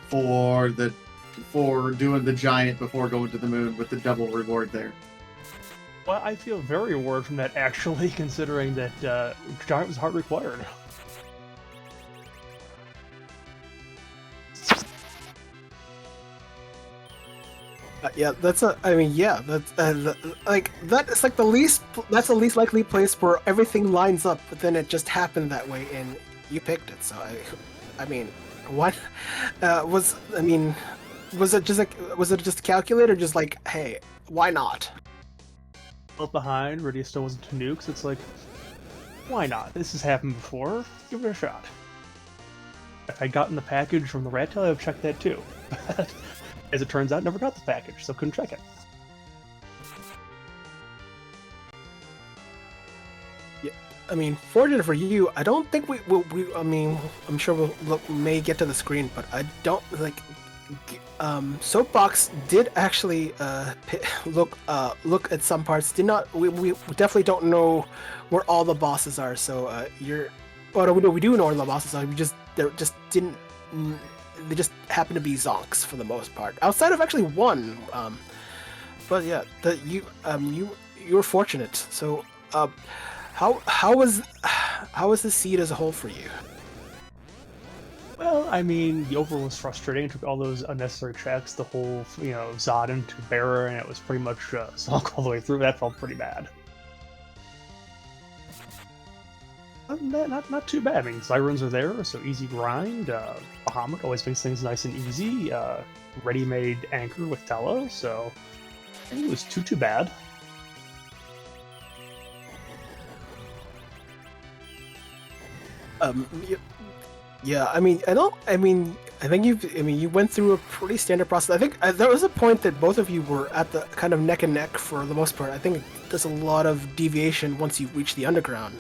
for doing the giant before going to the moon with the double reward there? Well, I feel very rewarded from that, actually, considering that giant was hard required. That's like the least likely place where everything lines up, but then it just happened that way and you picked it. So I mean, what was it just calculated, or just like, hey, why not? Left behind, Rydia still wasn't to nukes. It's like, why not? This has happened before. Give it a shot. If I'd gotten the package from the rat tail, I would have checked that too. But as it turns out, never got the package, so couldn't check it. Yeah, I mean, fortunate for you, I don't think we I mean, I'm sure we may get to the screen, but I don't like. Soapbox did actually look at some parts. Did not. We definitely don't know where all the bosses are. So we do know where the bosses are. They just happen to be zonks for the most part, outside of actually one. But yeah, you were fortunate. So how was the seed as a whole for you? Well, I mean, the overall was frustrating. It took all those unnecessary checks, the whole, Zodin to Bearer, and it was pretty much zonk all the way through. That felt pretty bad. Other than that, not too bad. I mean, Sirens are there, so easy grind. Bahamut always makes things nice and easy. Ready-made Anchor with Tello, so I think it was too bad. y- yeah. I mean, I don't. I mean, I think you've. I mean, you went through a pretty standard process. I think there was a point that both of you were at the kind of neck and neck for the most part. I think there's a lot of deviation once you reach the underground.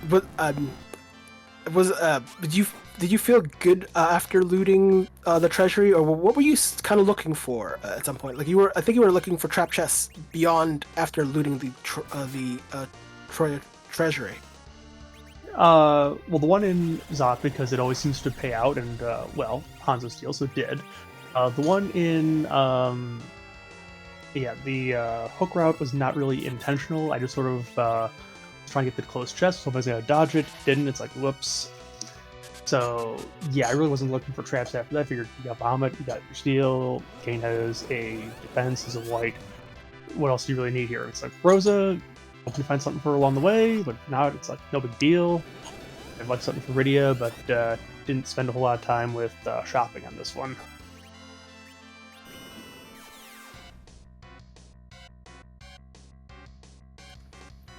But was did you feel good after looting the treasury, or what were you kind of looking for at some point? Like you were, I think you were looking for trap chests beyond after looting the treasury. Well, the one in Zot, because it always seems to pay out, and well, Hanzo Steel, so it did. The one in yeah, the hook route was not really intentional. I just sort of was trying to get the closed chest, so if I was gonna dodge it, didn't. It's like whoops. So yeah, I really wasn't looking for traps after that. I figured you got Bahamut, you got your steel, Kane has a defense as a white. What else do you really need here? It's like Rosa, hopefully find something for her along the way, but if not, it's like no big deal. I'd like something for Rydia, but didn't spend a whole lot of time with shopping on this one.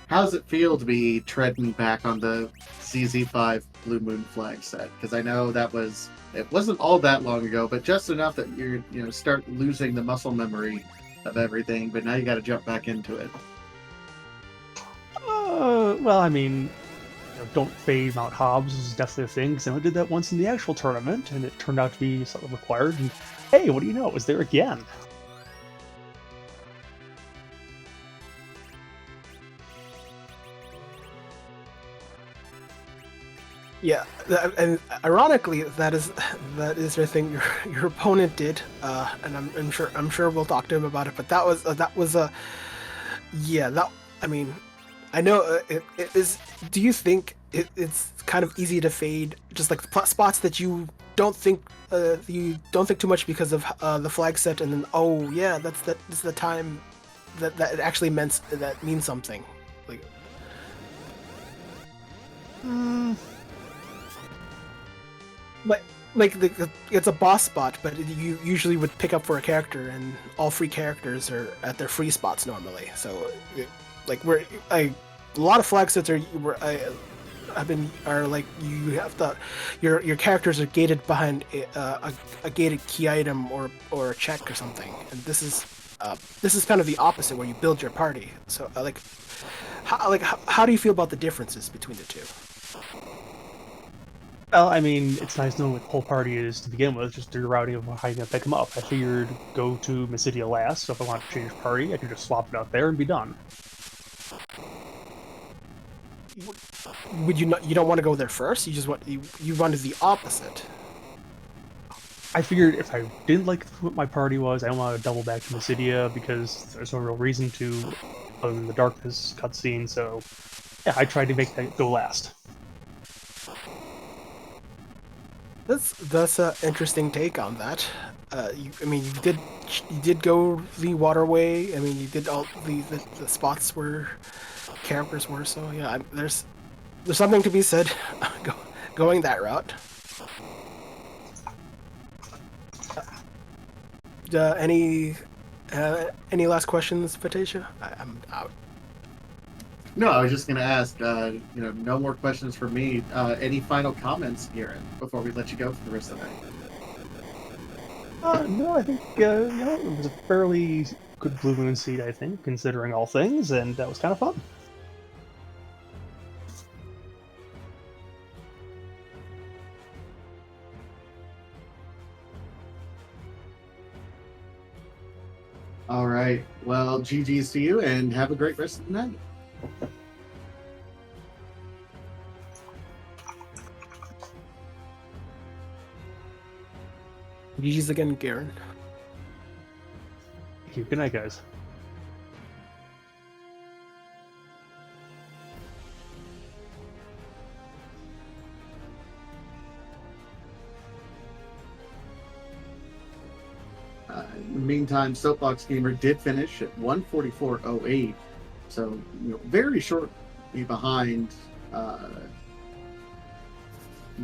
How does it feel to be treading back on the ZZ5 Blue Moon flag set? Because I know it wasn't all that long ago, but just enough that you start losing the muscle memory of everything. But now you got to jump back into it. Well, I mean, don't fade Mount Hobbs is definitely a thing, because I only did that once in the actual tournament, and it turned out to be something required. And hey, what do you know? It was there again. Yeah, and ironically, that is the thing your opponent did, and I'm sure we'll talk to him about it. But that was a yeah. That I mean, I know it is. Do you think it's kind of easy to fade just like the spots that you don't think too much because of the flag set, and then oh yeah, this is the time that it actually means something. Like. Like it's a boss spot, but you usually would pick up for a character, and all free characters are at their free spots normally. So, like a lot of flag sets are like you have to your characters are gated behind a gated key item or a check or something, and this is kind of the opposite where you build your party. So how do you feel about the differences between the two? Well, I mean, it's nice knowing what the whole party is to begin with, just your routing of how you're going to pick them up. I figured go to Mysidia last, so if I want to change party, I could just swap it out there and be done. Would you not? You don't want to go there first? You just want you wanted the opposite. I figured if I didn't like what my party was, I don't want to double back to Mysidia, because there's no real reason to, other than the darkness cutscene, so yeah, I tried to make that go last. That's an interesting take on that. You did go the waterway. I mean, you did all the spots where characters were. So yeah, there's something to be said going that route. Any last questions, Fatasia? I'm out. No, I was just going to ask, no more questions for me. Any final comments, Garen, before we let you go for the rest of the night? No, I think it was a fairly good Blue Moon seed, I think, considering all things, and that was kind of fun. All right. Well, GG's to you, and have a great rest of the night. GG's again, Garen. Thank you. Good night, guys. In the meantime, Soapbox Gamer did finish at 144.08, so very shortly behind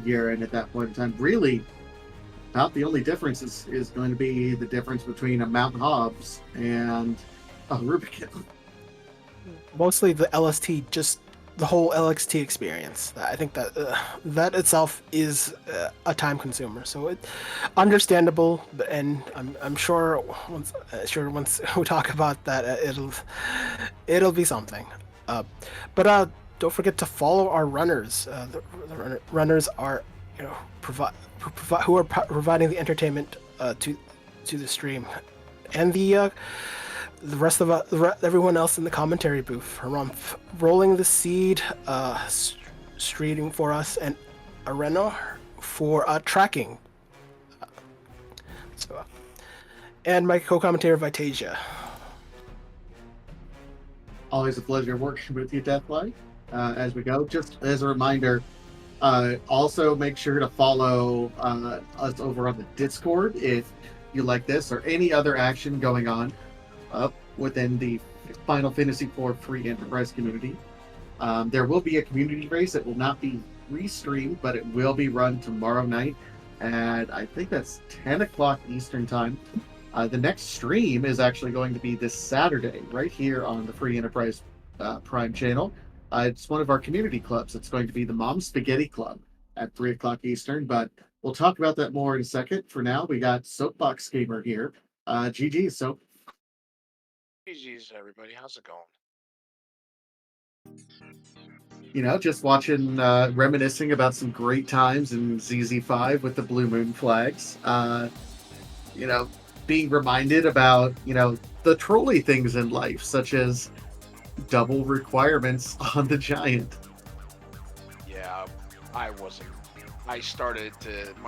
Garen at that point in time. Really, about the only difference is going to be the difference between a Mount Hobbs and a Rubicon. Mostly the LST just the whole LXT experience. I think that that itself is a time consumer. So it understandable, and I'm sure once we talk about that, it'll be something. But don't forget to follow our runners. Runners are, you know, who are providing the entertainment to the stream, and the rest of everyone else in the commentary booth. Harumph rolling the seed, streaming for us, and Arena for tracking. And my co-commentator Vitasia. Always a pleasure working with you, Deathlight. As we go, just as a reminder, also make sure to follow us over on the Discord if you like this or any other action going on within the Final Fantasy IV free enterprise community. There will be a community race. It will not be restreamed, but it will be run tomorrow night at, I think that's 10 o'clock Eastern time. The next stream is actually going to be this Saturday, right here on the Free Enterprise Prime channel. It's one of our community clubs. It's going to be the Mom Spaghetti Club at 3 o'clock Eastern, but we'll talk about that more in a second. For now, we got Soapbox Gamer here. GG, Soap. GG's, everybody. How's it going? You know, just watching, reminiscing about some great times in ZZ5 with the Blue Moon flags. You know, being reminded about, you know, the trolley things in life, such as double requirements on the Giant. Yeah, I wasn't. My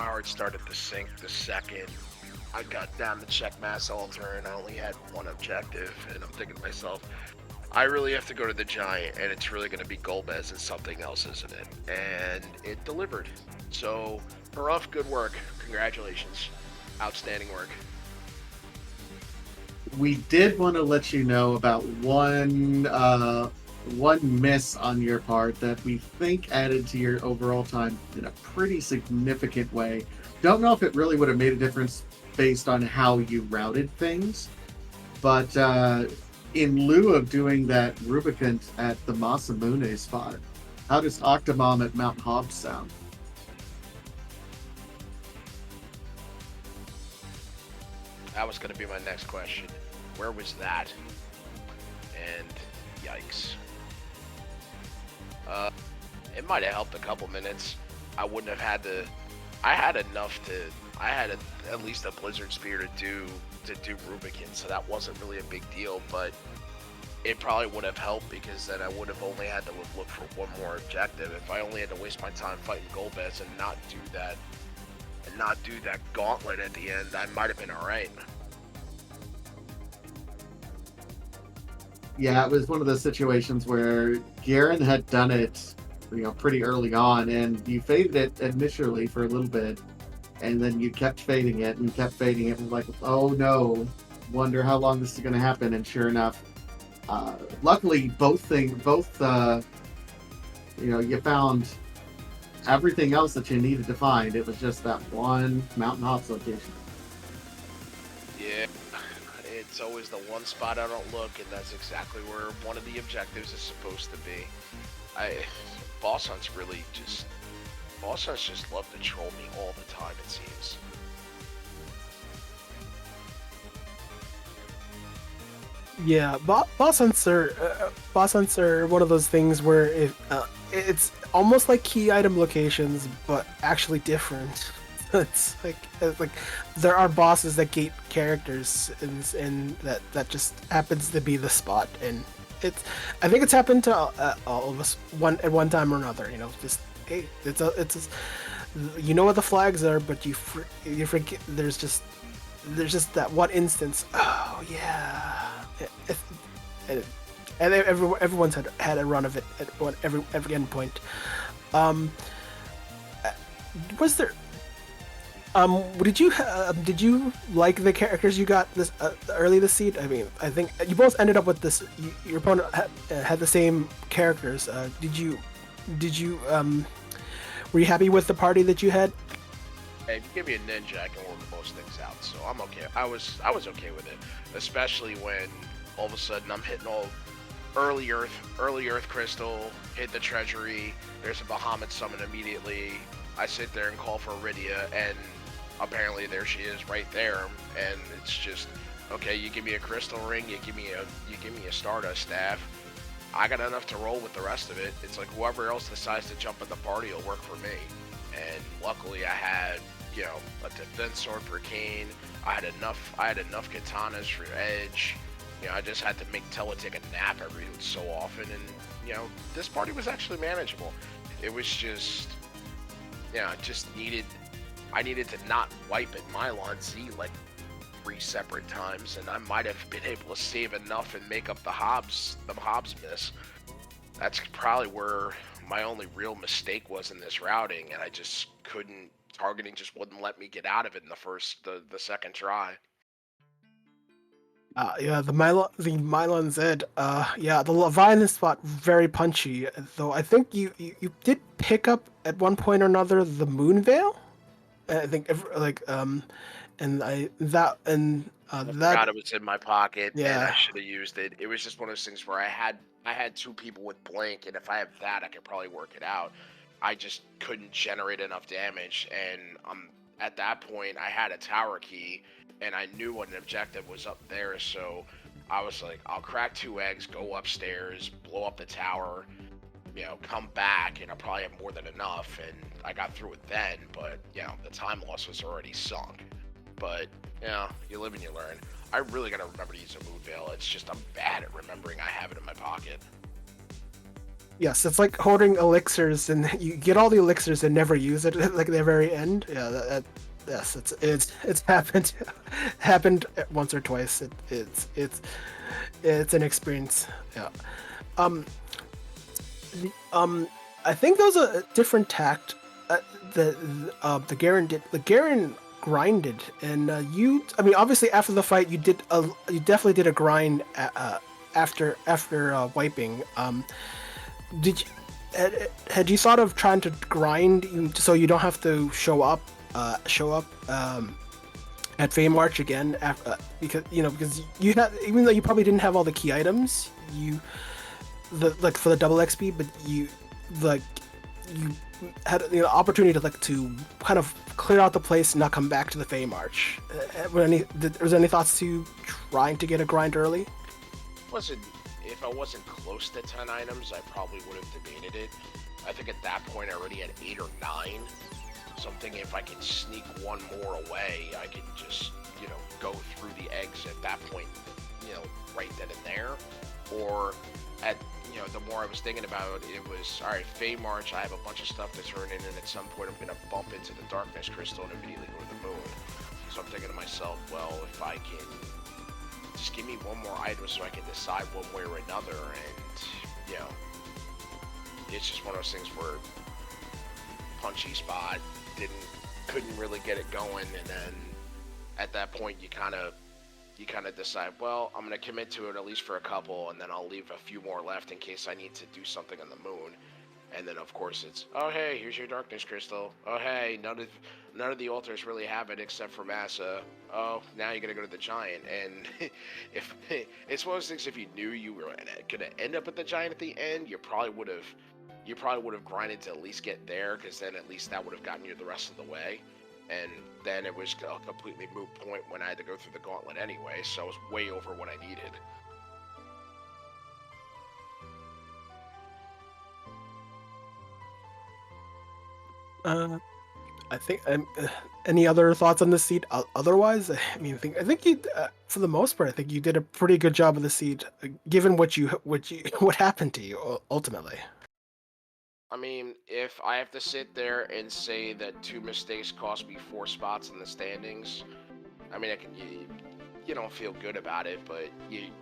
heart started to sink the second I got down to check Mass Altar and I only had one objective, and I'm thinking to myself, I really have to go to the Giant, and it's really going to be Golbez and something else, isn't it? And it delivered. So, Harumph, good work. Congratulations. Outstanding work. We did want to let you know about one miss on your part that we think added to your overall time in a pretty significant way. Don't know if it really would have made a difference based on how you routed things, but in lieu of doing that Rubicant at the Masamune spot, how does Octomom at Mount Hobbs sound? That was going to be my next question. Where was that? And yikes. It might have helped a couple minutes. I wouldn't have had to. I had at least a Blizzard Spear to do Rubicon, so that wasn't really a big deal. But it probably would have helped, because then I would have only had to look for one more objective. If I only had to waste my time fighting Golbez and not do that gauntlet at the end, I might have been all right. Yeah, it was one of those situations where Garen had done it, you know, pretty early on, and you faded it initially for a little bit, and then you kept fading it and kept fading it, and like, oh no, wonder how long this is going to happen. And sure enough, luckily you found everything else that you needed to find. It was just that one Mountain Hops location. Yeah, it's always the one spot I don't look, and that's exactly where one of the objectives is supposed to be. Boss hunts just love to troll me all the time, it seems. Yeah, boss hunts are one of those things where it's almost like key item locations, but actually different. It's like there are bosses that gate characters, and that just happens to be the spot. And I think it's happened to all of us at one time or another. You know, just hey, you know what the flags are, but you forget. There's just that one instance. Oh yeah, and everyone's had a run of it at every end point. Was there? Did you like the characters you got this early this seed? I mean, I think you both ended up with this. Your opponent had the same characters. Were you happy with the party that you had? Hey, if you give me a ninja, I can work most things out, so I'm okay. I was okay with it, especially when all of a sudden I'm hitting all early Earth crystal, hit the treasury. There's a Bahamut summon immediately. I sit there and call for Iridia, and apparently there she is right there. And it's just, okay, you give me a crystal ring, you give me a Stardust staff. I got enough to roll with the rest of it. It's like whoever else decides to jump in the party will work for me. And luckily I had, a defense sword for Kane. I had enough katanas for Edge. I just had to make Tella take a nap every so often, and this party was actually manageable. It was just, I needed to not wipe at Mylon Z like 3 separate times, and I might have been able to save enough and make up the Hobbs miss. That's probably where my only real mistake was in this routing, and I just couldn't. Targeting just wouldn't let me get out of it in the second try. Yeah, the Mylon Z. Yeah, the Leviathan spot very punchy. Though I think you did pick up at one point or another the Moon Veil. I think I forgot it was in my pocket, and I should have used it. It was just one of those things where I had 2 people with blank, and if I have that, I could probably work it out. I just couldn't generate enough damage, and at that point, I had a tower key, and I knew what an objective was up there, so I was like, I'll crack 2 eggs, go upstairs, blow up the tower, come back, and I'll probably have more than enough, and I got through it then, but, the time loss was already sunk. But, you live and you learn. I really gotta remember to use a Moon Veil. It's just I'm bad at remembering I have it in my pocket. Yes, it's like hoarding elixirs, and you get all the elixirs and never use it at like the very end. Yeah, yes, it's happened once or twice. It's an experience. Yeah. I think there was a different tact. The Garen did. The Garen grinded, and obviously after the fight, you definitely did a grind after wiping. Had you thought of trying to grind so you don't have to show up at Fame March again because you had, even though you probably didn't have all the key items, for the double XP, but you had the opportunity to kind of clear out the place and not come back to the Fame March. Was there any thoughts to trying to get a grind early? If I wasn't close to 10 items, I probably would have debated it. I think at that point I already had 8 or 9. So I'm thinking if I can sneak one more away, I can just, go through the eggs at that point, right then and there. Or the more I was thinking about it, it was, all right, Fey March, I have a bunch of stuff to turn in, and at some point I'm going to bump into the Darkness Crystal and immediately go to the Moon. So I'm thinking to myself, well, if I can just give me one more item so I can decide one way or another, and it's just one of those things where punchy spot couldn't really get it going, and then at that point you kind of decide, well, I'm gonna commit to it at least for a couple, and then I'll leave a few more left in case I need to do something on the Moon. And then of course it's, oh hey, here's your Darkness Crystal. Oh hey, none of the altars really have it except for Massa. Oh, now you gotta go to the Giant. And if it's one of those things, if you knew you were gonna end up at the Giant at the end, you probably would have grinded to at least get there, because then at least that would have gotten you the rest of the way. And then it was a completely moot point when I had to go through the gauntlet anyway, so I was way over what I needed. I think. Any other thoughts on the seed? Otherwise, I think you, for the most part, I think you did a pretty good job of the seed, given what happened to you ultimately. I mean, if I have to sit there and say that 2 mistakes cost me 4 spots in the standings, I mean, you don't feel good about it, but you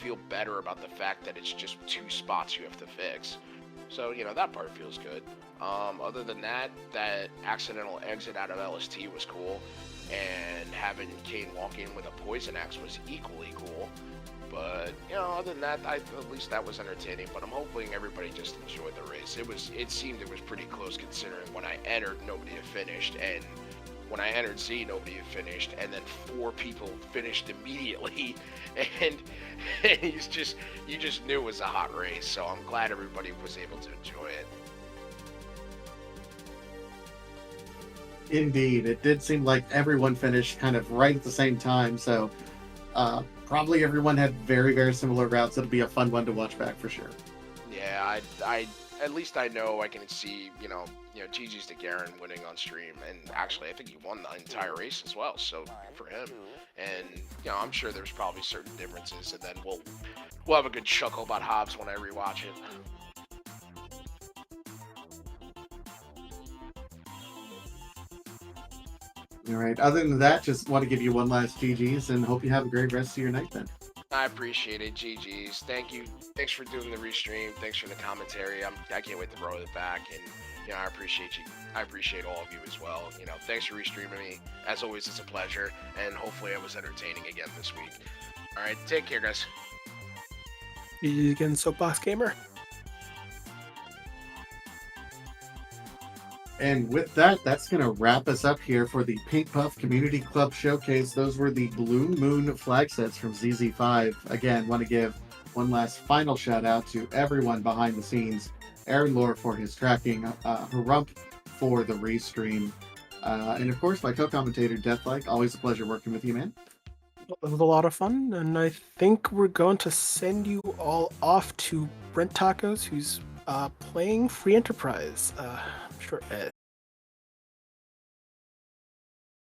feel better about the fact that it's just 2 spots you have to fix. So, that part feels good. Other than that accidental exit out of LST was cool, and having Kane walk in with a poison axe was equally cool. But, other than that, at least that was entertaining. But I'm hoping everybody just enjoyed the race. It seemed it was pretty close, considering when I entered, nobody had finished, and when I entered Z, nobody had finished, and then 4 people finished immediately, and you just knew it was a hot race. So I'm glad everybody was able to enjoy it. Indeed, it did seem like everyone finished kind of right at the same time. So probably everyone had very, very similar routes. It'll be a fun one to watch back for sure. Yeah, I at least I know I can see, GG's to Garen winning on stream, and actually I think he won the entire race as well, so good for him. And I'm sure there's probably certain differences, and then we'll have a good chuckle about Hobbs when I rewatch it. All right. Other than that, just want to give you one last GG's and hope you have a great rest of your night then. I appreciate it. GG's. Thank you. Thanks for doing the restream. Thanks for the commentary. I can't wait to roll it back, and I appreciate you. I appreciate all of you as well. Thanks for restreaming me. As always, it's a pleasure, and hopefully I was entertaining again this week. All right, take care, guys. GG again, Soapbox Gamer. And with that, that's going to wrap us up here for the Pink Puff Community Club Showcase. Those were the Blue Moon flag sets from ZZ5. Again, want to give one last final shout out to everyone behind the scenes. Aaron Lore for his tracking, Harump for the restream, and of course my co-commentator Deathlike. Always a pleasure working with you, man. It was a lot of fun, and I think we're going to send you all off to Brent Tacos, who's playing Free Enterprise. I'm sure